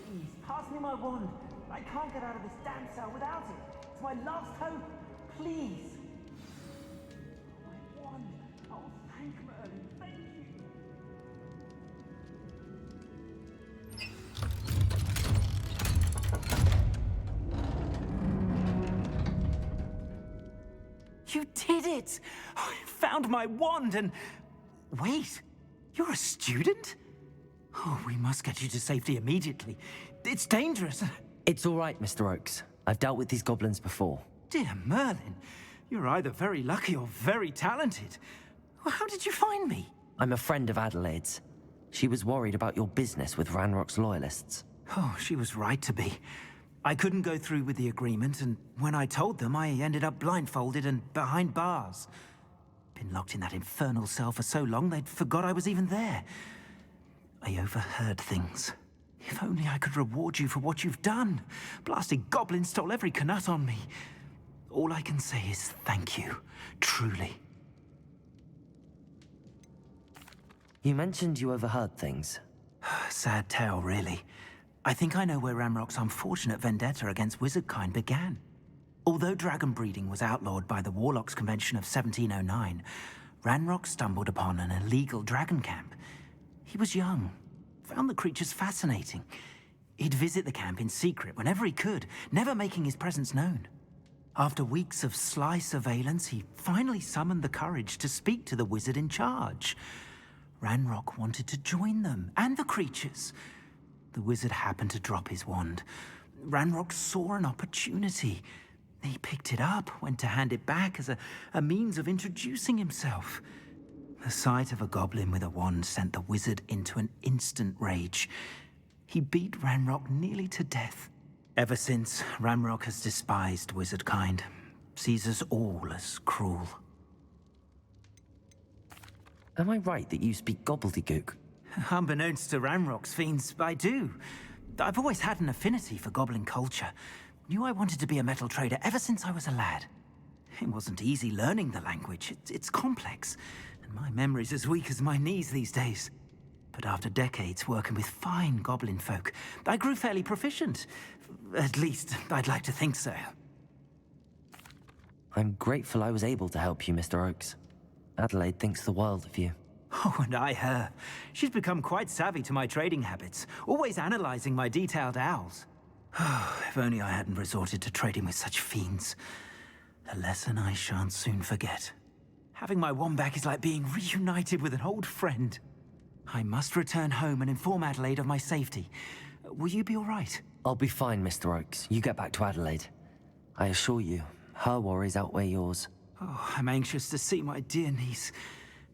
Please, pass me my wand. I can't get out of this damn cell without it. It's my last hope. Please. My wand. Oh, thank Merlin. Thank you. You did it! I found my wand and... Wait, you're a student? Oh, we must get you to safety immediately. It's dangerous. It's all right, Mr. Oakes. I've dealt with these goblins before. Dear Merlin, you're either very lucky or very talented. Well, how did you find me? I'm a friend of Adelaide's. She was worried about your business with Ranrock's loyalists. Oh, she was right to be. I couldn't go through with the agreement, and when I told them, I ended up blindfolded and behind bars. Been locked in that infernal cell for so long, they'd forgot I was even there. I overheard things. If only I could reward you for what you've done. Blasted goblins stole every Knut on me. All I can say is thank you, truly. You mentioned you overheard things. Sad tale, really. I think I know where Ranrock's unfortunate vendetta against wizardkind began. Although dragon breeding was outlawed by the Warlocks Convention of 1709, Ranrock stumbled upon an illegal dragon camp. He was young, found the creatures fascinating. He'd visit the camp in secret whenever he could, never making his presence known. After weeks of sly surveillance, he finally summoned the courage to speak to the wizard in charge. Ranrock wanted to join them, and the creatures. The wizard happened to drop his wand. Ranrock saw an opportunity. He picked it up, went to hand it back as a means of introducing himself. The sight of a goblin with a wand sent the wizard into an instant rage. He beat Ranrock nearly to death. Ever since, Ranrock has despised wizardkind, sees us all as cruel. Am I right that you speak gobbledygook? Unbeknownst to Ranrock's fiends, I do. I've always had an affinity for goblin culture. Knew I wanted to be a metal trader ever since I was a lad. It wasn't easy learning the language. It's complex, and my memory's as weak as my knees these days. But after decades working with fine goblin folk, I grew fairly proficient. At least, I'd like to think so. I'm grateful I was able to help you, Mr. Oakes. Adelaide thinks the world of you. Oh, and I her. She's become quite savvy to my trading habits, always analyzing my detailed owls. If only I hadn't resorted to trading with such fiends. A lesson I shan't soon forget. Having my wand back is like being reunited with an old friend. I must return home and inform Adelaide of my safety. Will you be all right? I'll be fine, Mr. Oakes. You get back to Adelaide. I assure you, her worries outweigh yours. Oh, I'm anxious to see my dear niece.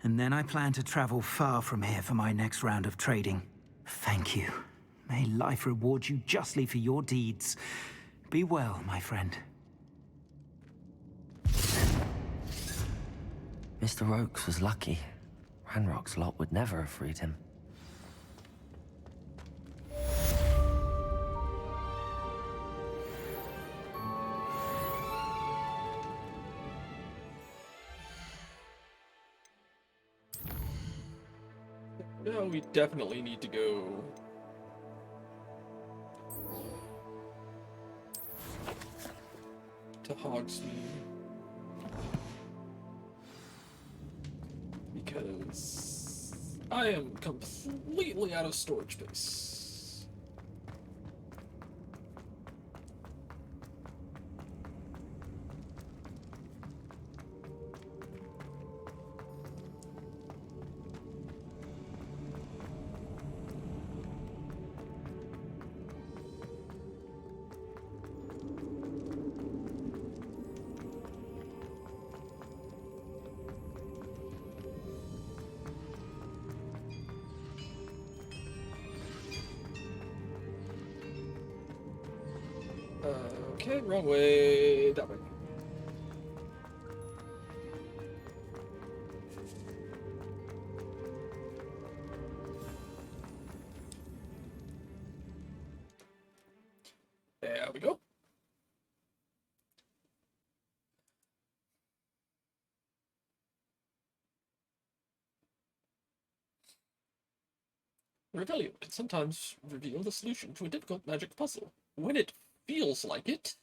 And then I plan to travel far from here for my next round of trading. Thank you. May life reward you justly for your deeds. Be well, my friend. Mr. Oakes was lucky. Ranrock's lot would never have freed him. No, we definitely need to go to Hogsmeade. Because I am completely out of storage space. Okay, wrong way. That way. There we go. Revelio can sometimes reveal the solution to a difficult magic puzzle when it feels like it.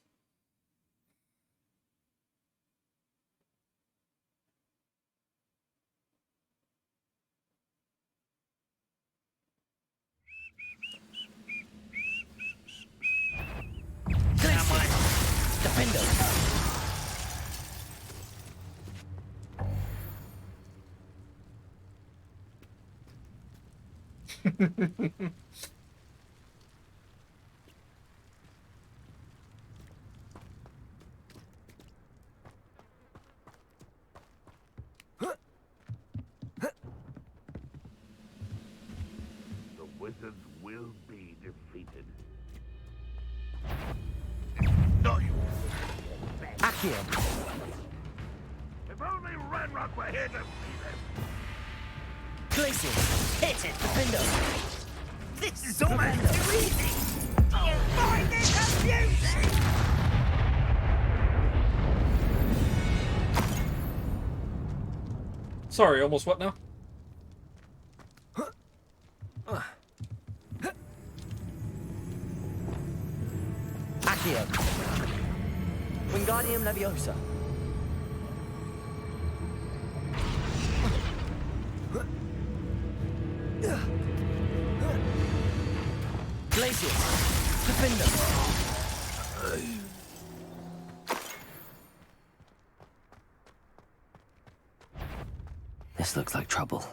The wizards will be defeated. No, you. Accio! If only Ranrock were here to see them. Glacius! Hit it, Defender! This is almost too easy! You find it confusing! Sorry, almost what now? Accio! Wingardium Leviosa! Glacius! Defender! This looks like trouble.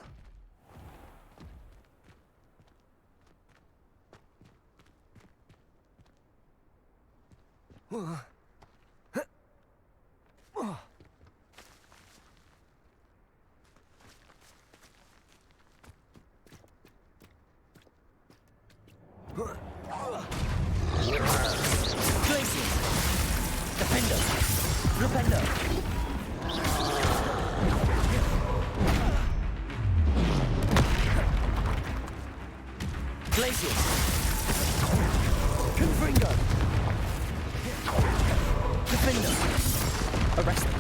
Glacius! Defender! Repender! Glacius! Confringo! Defender! Arrest them!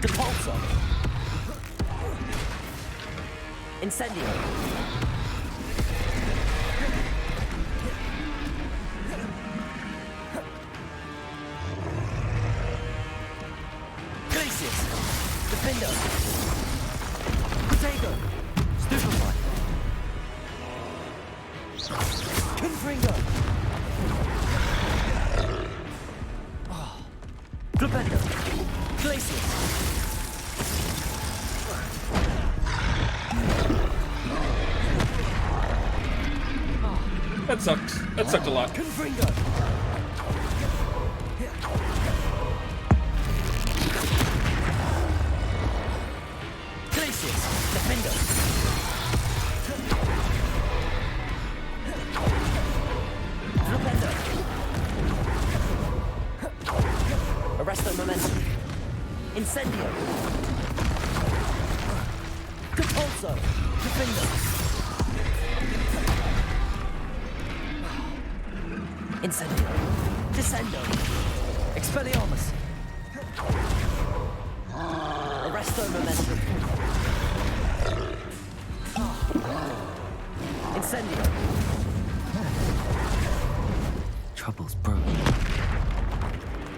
Depulso! Incendio! Glacius! Defender! Protego! Stupefy! Confringo! Flipendo. Glacius. That sucked. That sucked a lot. Confringo. Glacius. Defendo. Flipendo. Arresto momentum. Incendio. Compulso. Defendo. Incendio. Descendo. Expelliarmus. Arresto momentum. Incendio. Trouble's brewing.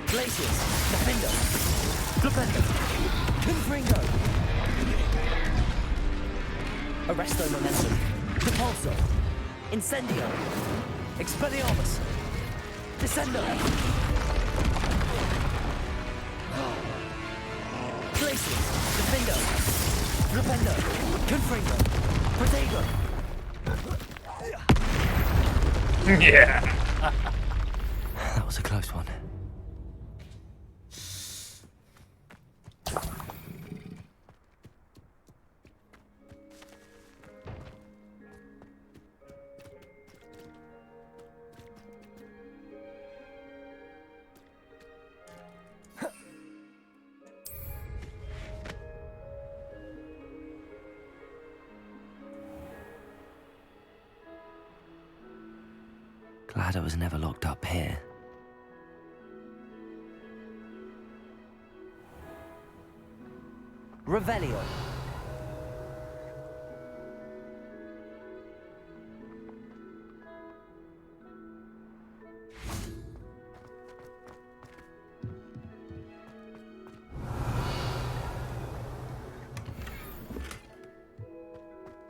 Glacius. Defendo. Flipendo. Confringo. Arresto momentum. Compulso. Incendio. Expelliarmus. Descendo. Glacius. Defendo. Flipendo. Confringo. Protego. Yeah. That was a close one. Glad I was never locked up here. Revelio.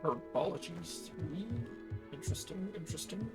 Herbologies 3. Interesting, interesting.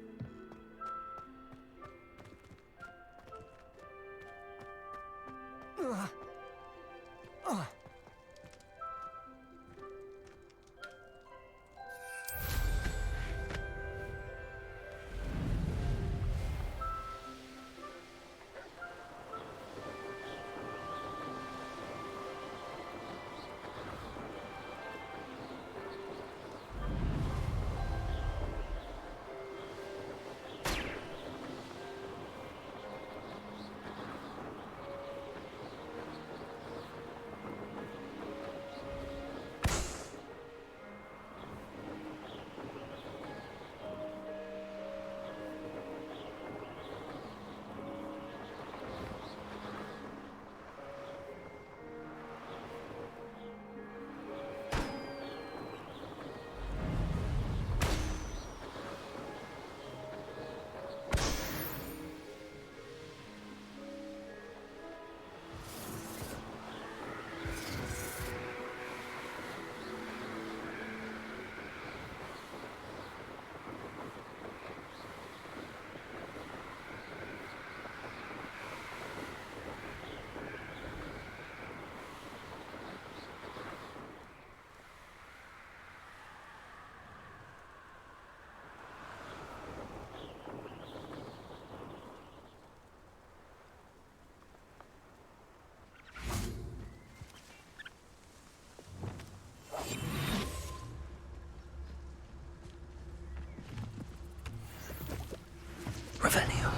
Revelio.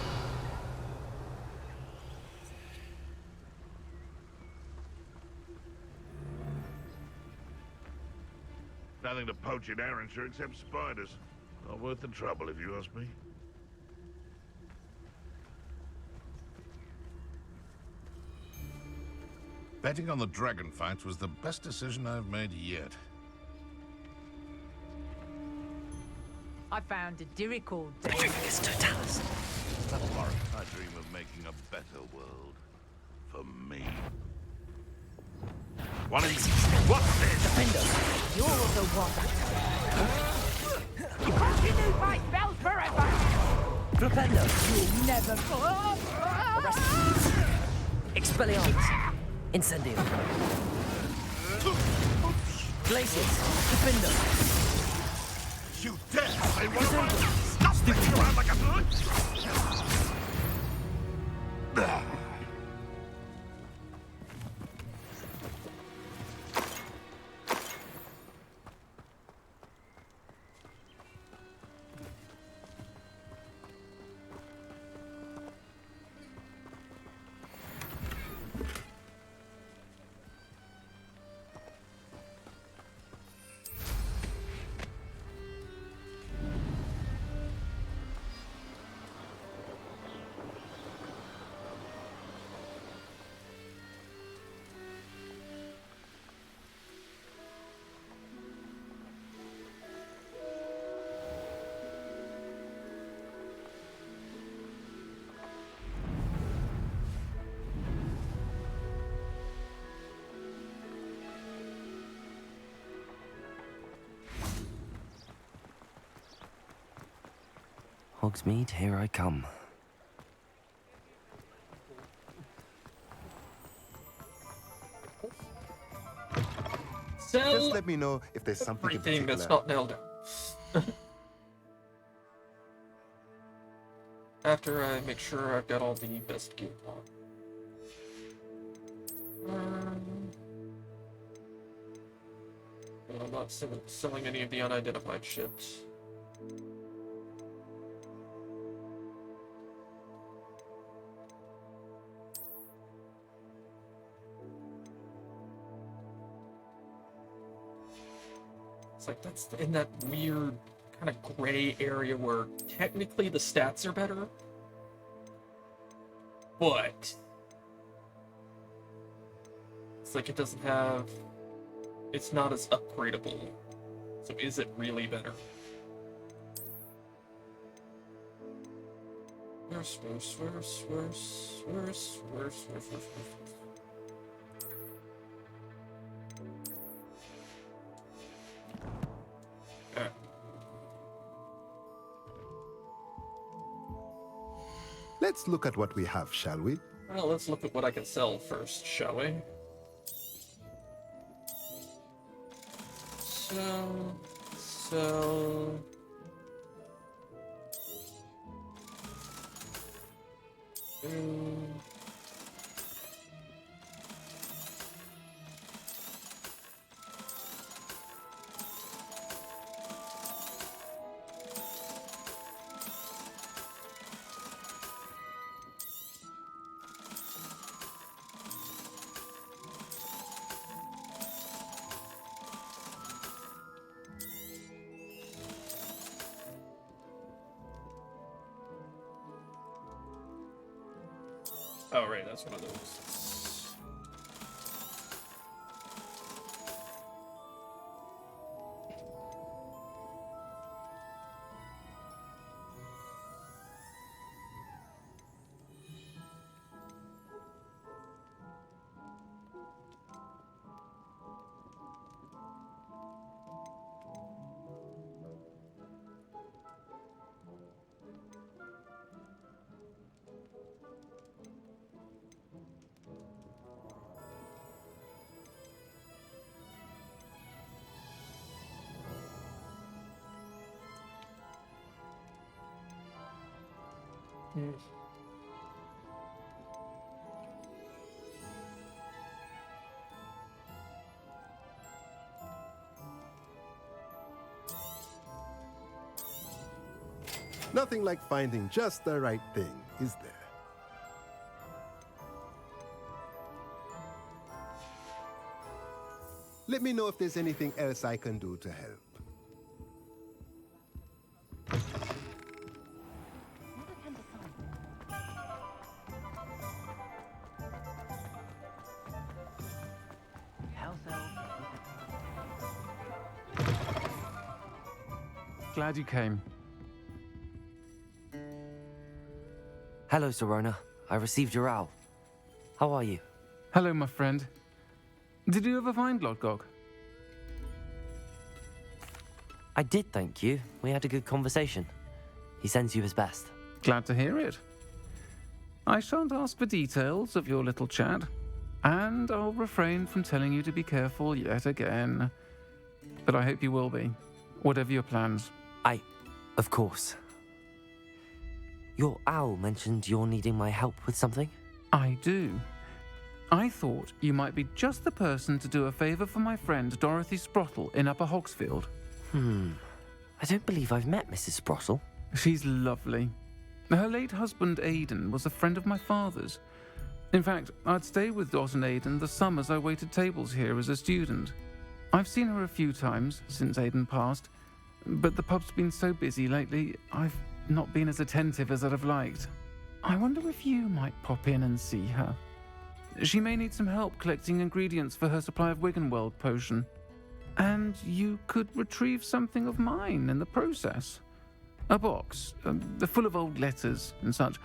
Nothing to poach in Arrynshire except spiders. Not worth the trouble, if you ask me. Betting on the dragon fights was the best decision I've made yet. I found a Diri called It's Totalis. I dream of making a better world. For me. What is... What's this? Defendo. You're the one. You continue my spells forever. Flipendo. You'll never. Expelliarmus. Incendio. Glacius. Defender. You dare say one of my... Stop sticking around like a... Hogsmeade, here I come. Sell Just let me know if there's something in everything particular. that's not nailed down. After I make sure I've got all the best gear on. I'm not selling any of the unidentified ships. It's like that's in that weird kind of gray area where technically the stats are better, but it's like it doesn't have, it's not as upgradable. So is it really better? Worse. Let's look at what we have, shall we? Well, let's look at what I can sell first, shall we? So... Oh, right, that's one of those. Nothing like finding just the right thing, is there? Let me know if there's anything else I can do to help. Glad you came. Hello, Serona. I received your owl. How are you? Hello, my friend. Did you ever find Lodgok? I did, thank you. We had a good conversation. He sends you his best. Glad to hear it. I shan't ask for details of your little chat, and I'll refrain from telling you to be careful yet again. But I hope you will be, whatever your plans. Of course. Your owl mentioned you're needing my help with something? I do. I thought you might be just the person to do a favour for my friend Dorothy Sprottle in Upper Hogsfield. I don't believe I've met Mrs. Sprottle. She's lovely. Her late husband Aidan was a friend of my father's. In fact, I'd stay with Dot and Aidan the summers I waited tables here as a student. I've seen her a few times since Aidan passed, but the pub's been so busy lately, I've not been as attentive as I'd have liked. I wonder if you might pop in and see her. She may need some help collecting ingredients for her supply of Wiggenweld potion. And you could retrieve something of mine in the process. A box, full of old letters and such.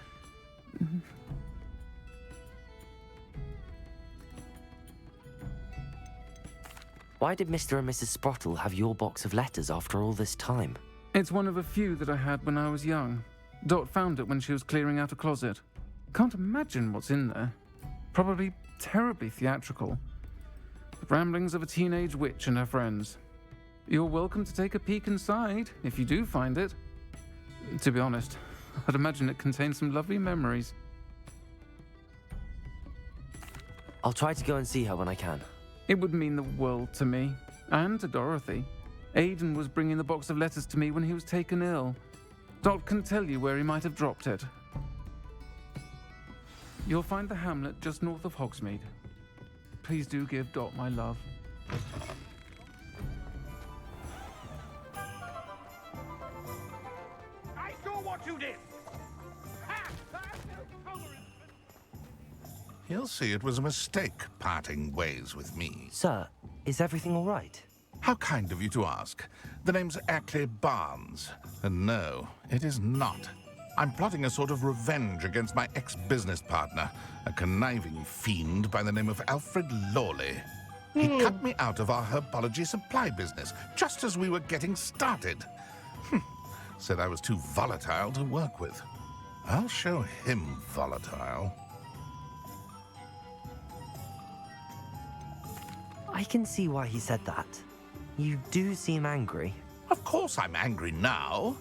Why did Mr. and Mrs. Sprottle have your box of letters after all this time? It's one of a few that I had when I was young. Dot found it when she was clearing out a closet. Can't imagine what's in there. Probably terribly theatrical. The ramblings of a teenage witch and her friends. You're welcome to take a peek inside, if you do find it. To be honest, I'd imagine it contains some lovely memories. I'll try to go and see her when I can. It would mean the world to me, and to Dorothy. Aidan was bringing the box of letters to me when he was taken ill. Dot can tell you where he might have dropped it. You'll find the hamlet just north of Hogsmeade. Please do give Dot my love. I saw what you did! He'll see it was a mistake parting ways with me. Sir, is everything all right? How kind of you to ask. The name's Ackley Barnes. And no, it is not. I'm plotting a sort of revenge against my ex-business partner, a conniving fiend by the name of Alfred Lawley. He cut me out of our herbology supply business, just as we were getting started. Said I was too volatile to work with. I'll show him volatile. I can see why he said that. You do seem angry. Of course I'm angry now,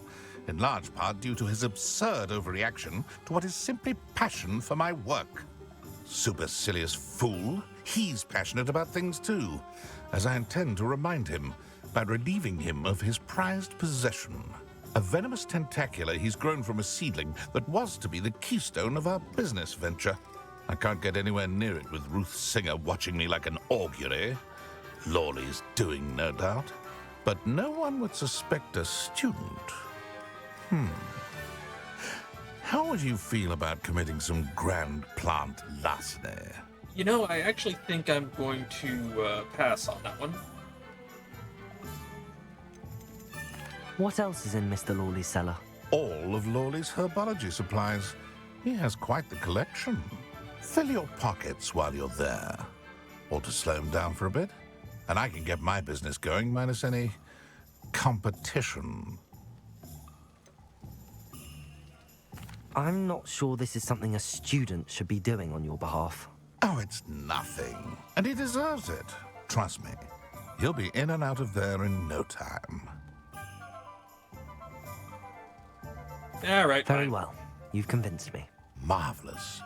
in large part due to his absurd overreaction to what is simply passion for my work. Supercilious fool, he's passionate about things too, as I intend to remind him by relieving him of his prized possession. A venomous tentacula he's grown from a seedling that was to be the keystone of our business venture. I can't get anywhere near it with Ruth Singer watching me like an augury. Lawley's doing, no doubt. But no one would suspect a student. How would you feel about committing some grand plant larceny? You know, I actually think I'm going to pass on that one. What else is in Mr. Lawley's cellar? All of Lawley's herbology supplies. He has quite the collection. Fill your pockets while you're there. Or to slow him down for a bit. And I can get my business going minus any competition. I'm not sure this is something a student should be doing on your behalf. Oh, it's nothing. And he deserves it. Trust me. He'll be in and out of there in no time. All right. Very well. You've convinced me. Marvelous.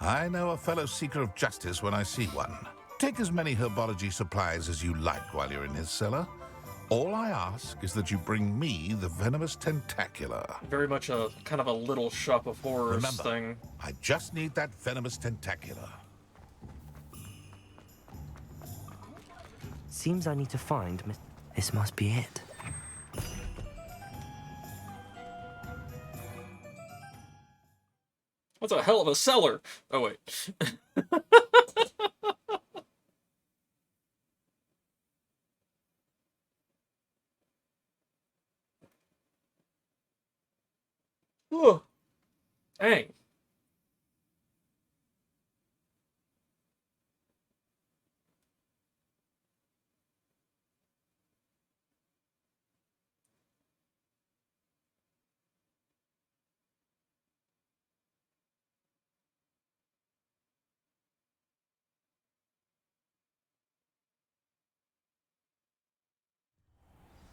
I know a fellow seeker of justice when I see one. Take as many herbology supplies as you like while you're in his cellar. All I ask is that you bring me the venomous tentacula. Very much a kind of a little shop of horrors Remember, thing. I just need that venomous tentacula. Seems I need to find This must be it. That's a hell of a cellar. Oh, wait. Whoa. Dang.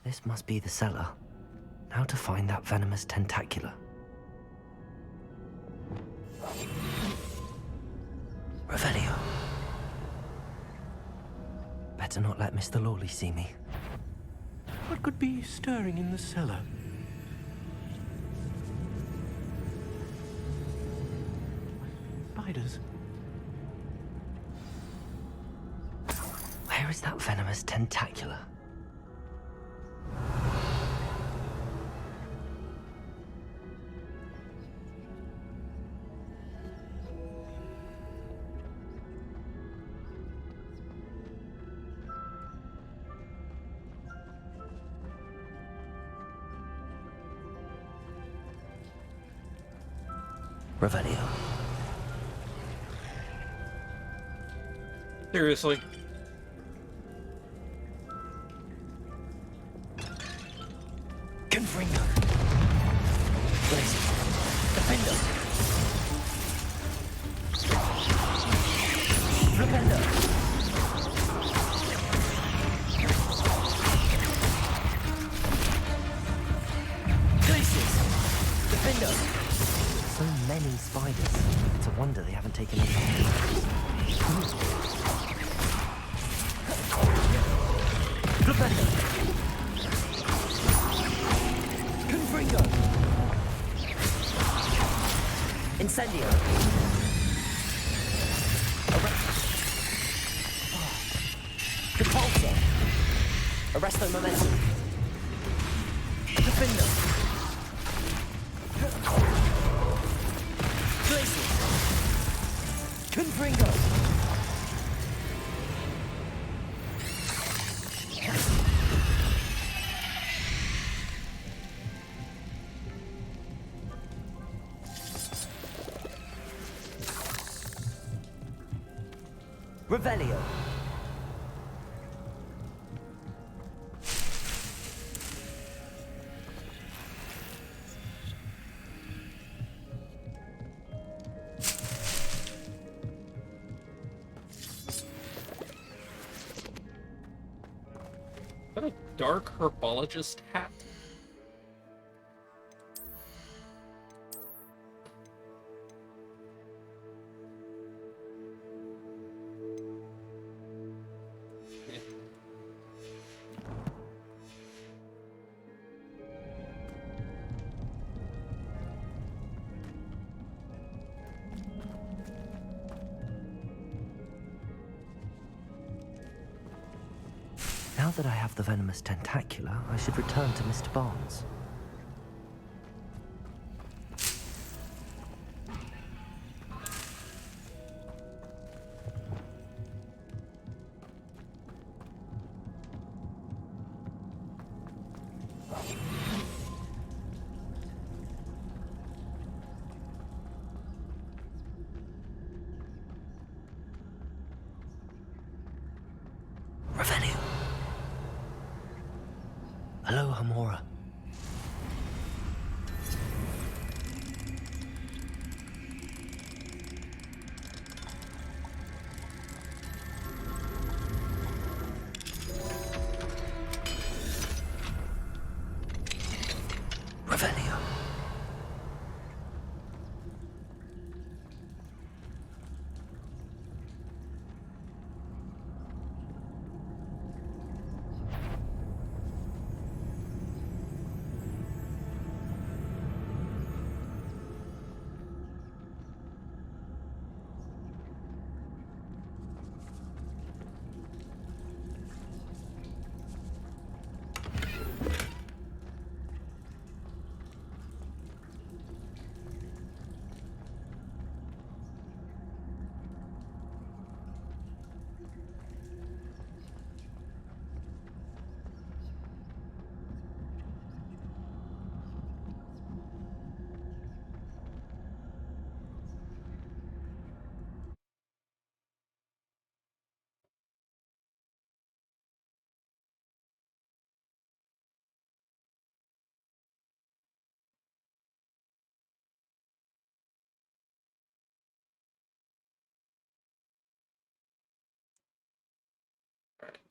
This must be the cellar. Now to find that venomous tentacula. Revelio. Better not let Mr. Lawley see me. What could be stirring in the cellar? Spiders. Where is that venomous tentacula? Revelio. Seriously. Confringo. Blazing. Defender. Flipendo. Glacius. Defender. So many spiders. It's a wonder they haven't taken us off. Flipendo. Confringo. Incendio. Repulsor. Arresto momentum. Defender. Glacius. Confringo. Revelio. Is that a dark herbologist hat? Now that I have the venomous tentacula, I should return to Mr. Barnes. Revelio. Hello, Hamora. Revelio.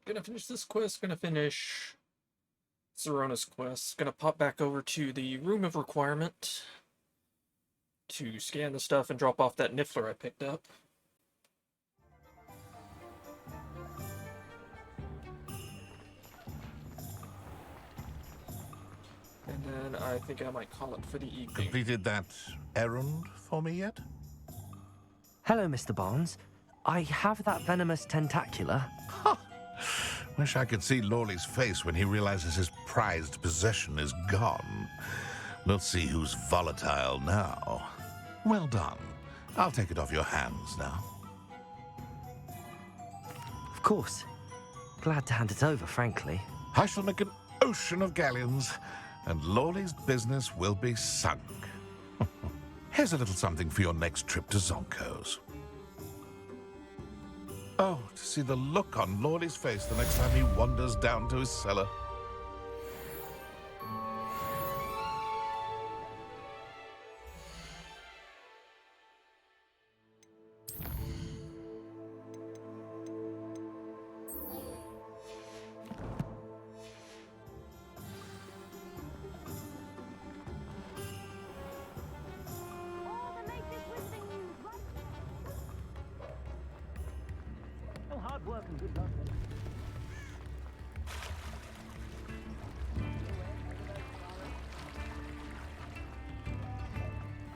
Gonna finish this quest, gonna finish Zerona's quest. Gonna pop back over to the room of requirement to scan the stuff and drop off that Niffler I picked up. And then I think I might call it for the evening. Completed that errand for me yet? Hello, Mr. Barnes. I have that venomous tentacula. Wish I could see Lawley's face when he realizes his prized possession is gone. We'll see who's volatile now. Well done. I'll take it off your hands now. Of course. Glad to hand it over, frankly. I shall make an ocean of galleons, and Lawley's business will be sunk. Here's a little something for your next trip to Zonko's. Oh, to see the look on Lawley's face the next time he wanders down to his cellar. Oh, hard work and good luck.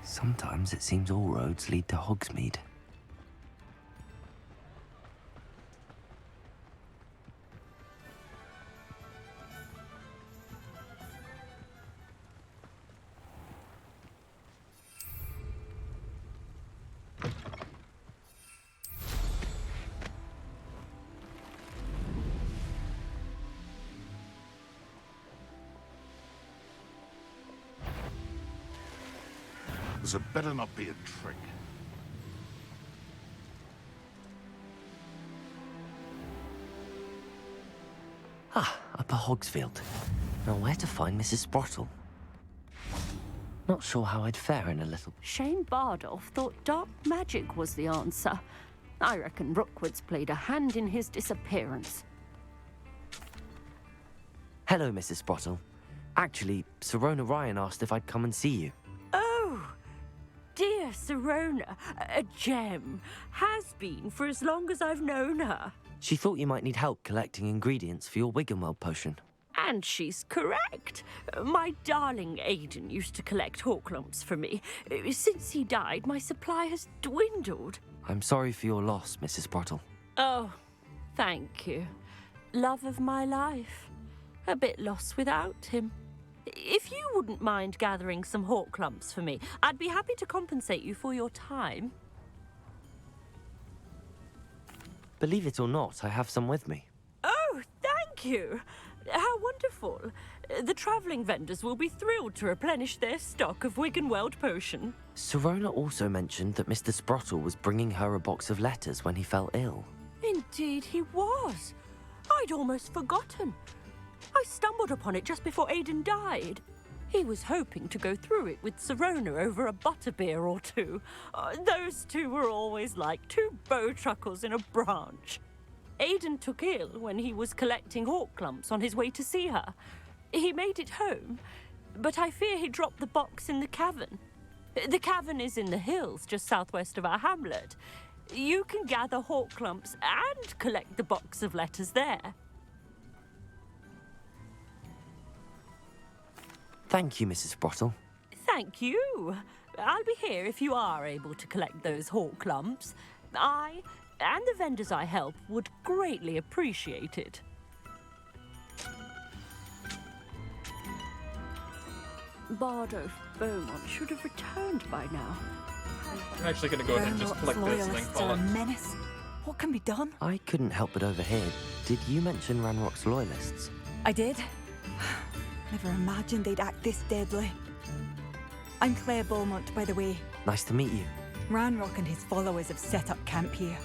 Sometimes it seems all roads lead to Hogsmeade. This had better not be a trick. Ah, Upper Hogsfield. Now where to find Mrs. Sprottle? Not sure how I'd fare in a little... Shane Bardolph thought dark magic was the answer. I reckon Rookwood's played a hand in his disappearance. Hello, Mrs. Sprottle. Actually, Sirona Ryan asked if I'd come and see you. Oh, dear Sirona, a gem. Has been for as long as I've known her. She thought you might need help collecting ingredients for your Wiggenweld potion. And she's correct. My darling Aidan used to collect hawklumps for me. Since he died, my supply has dwindled. I'm sorry for your loss, Mrs. Sprottle. Oh, thank you. Love of my life. A bit lost without him. If you wouldn't mind gathering some hawklumps for me, I'd be happy to compensate you for your time. Believe it or not, I have some with me. Oh, thank you. How wonderful. The travelling vendors will be thrilled to replenish their stock of Wiggenweld potion. Sirona also mentioned that Mr. Sprottle was bringing her a box of letters when he fell ill. Indeed he was. I'd almost forgotten. I stumbled upon it just before Aidan died. He was hoping to go through it with Sirona over a butterbeer or two. Those two were always like two bowtruckles in a branch. Aidan took ill when he was collecting hawklumps on his way to see her. He made it home, but I fear he dropped the box in the cavern. The cavern is in the hills just southwest of our hamlet. You can gather hawklumps and collect the box of letters there. Thank you, Mrs. Sprottle. Thank you. I'll be here if you are able to collect those hawklumps. I and the vendors I help would greatly appreciate it. Bardolph Beaumont should have returned by now. I'm actually going to go ahead and just collect this and then call it. Menace. What can be done? I couldn't help but overhear. Did you mention Ranrock's loyalists? I did. Never imagined they'd act this deadly. I'm Claire Beaumont, by the way. Nice to meet you. Ranrock and his followers have set up camp here.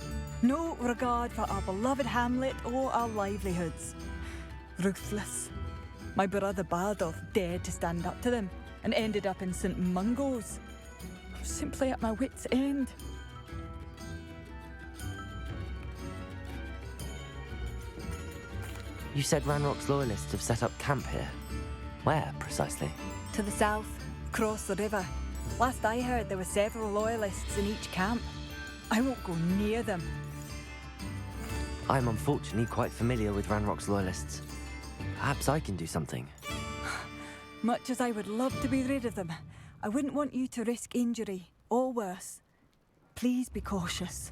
No regard for our beloved hamlet or our livelihoods. Ruthless. My brother Bardolph dared to stand up to them and ended up in St. Mungo's. I'm simply at my wit's end. You said Ranrock's loyalists have set up camp here. Where, precisely? To the south, across the river. Last I heard, there were several loyalists in each camp. I won't go near them. I'm unfortunately quite familiar with Ranrock's loyalists. Perhaps I can do something. Much as I would love to be rid of them, I wouldn't want you to risk injury, or worse. Please be cautious.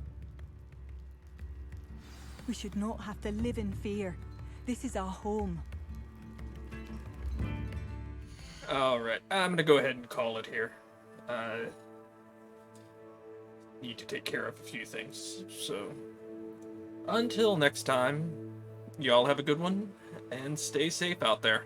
We should not have to live in fear. This is our home. Alright, I'm gonna go ahead and call it here. Need to take care of a few things, so... Until next time, y'all have a good one, and stay safe out there.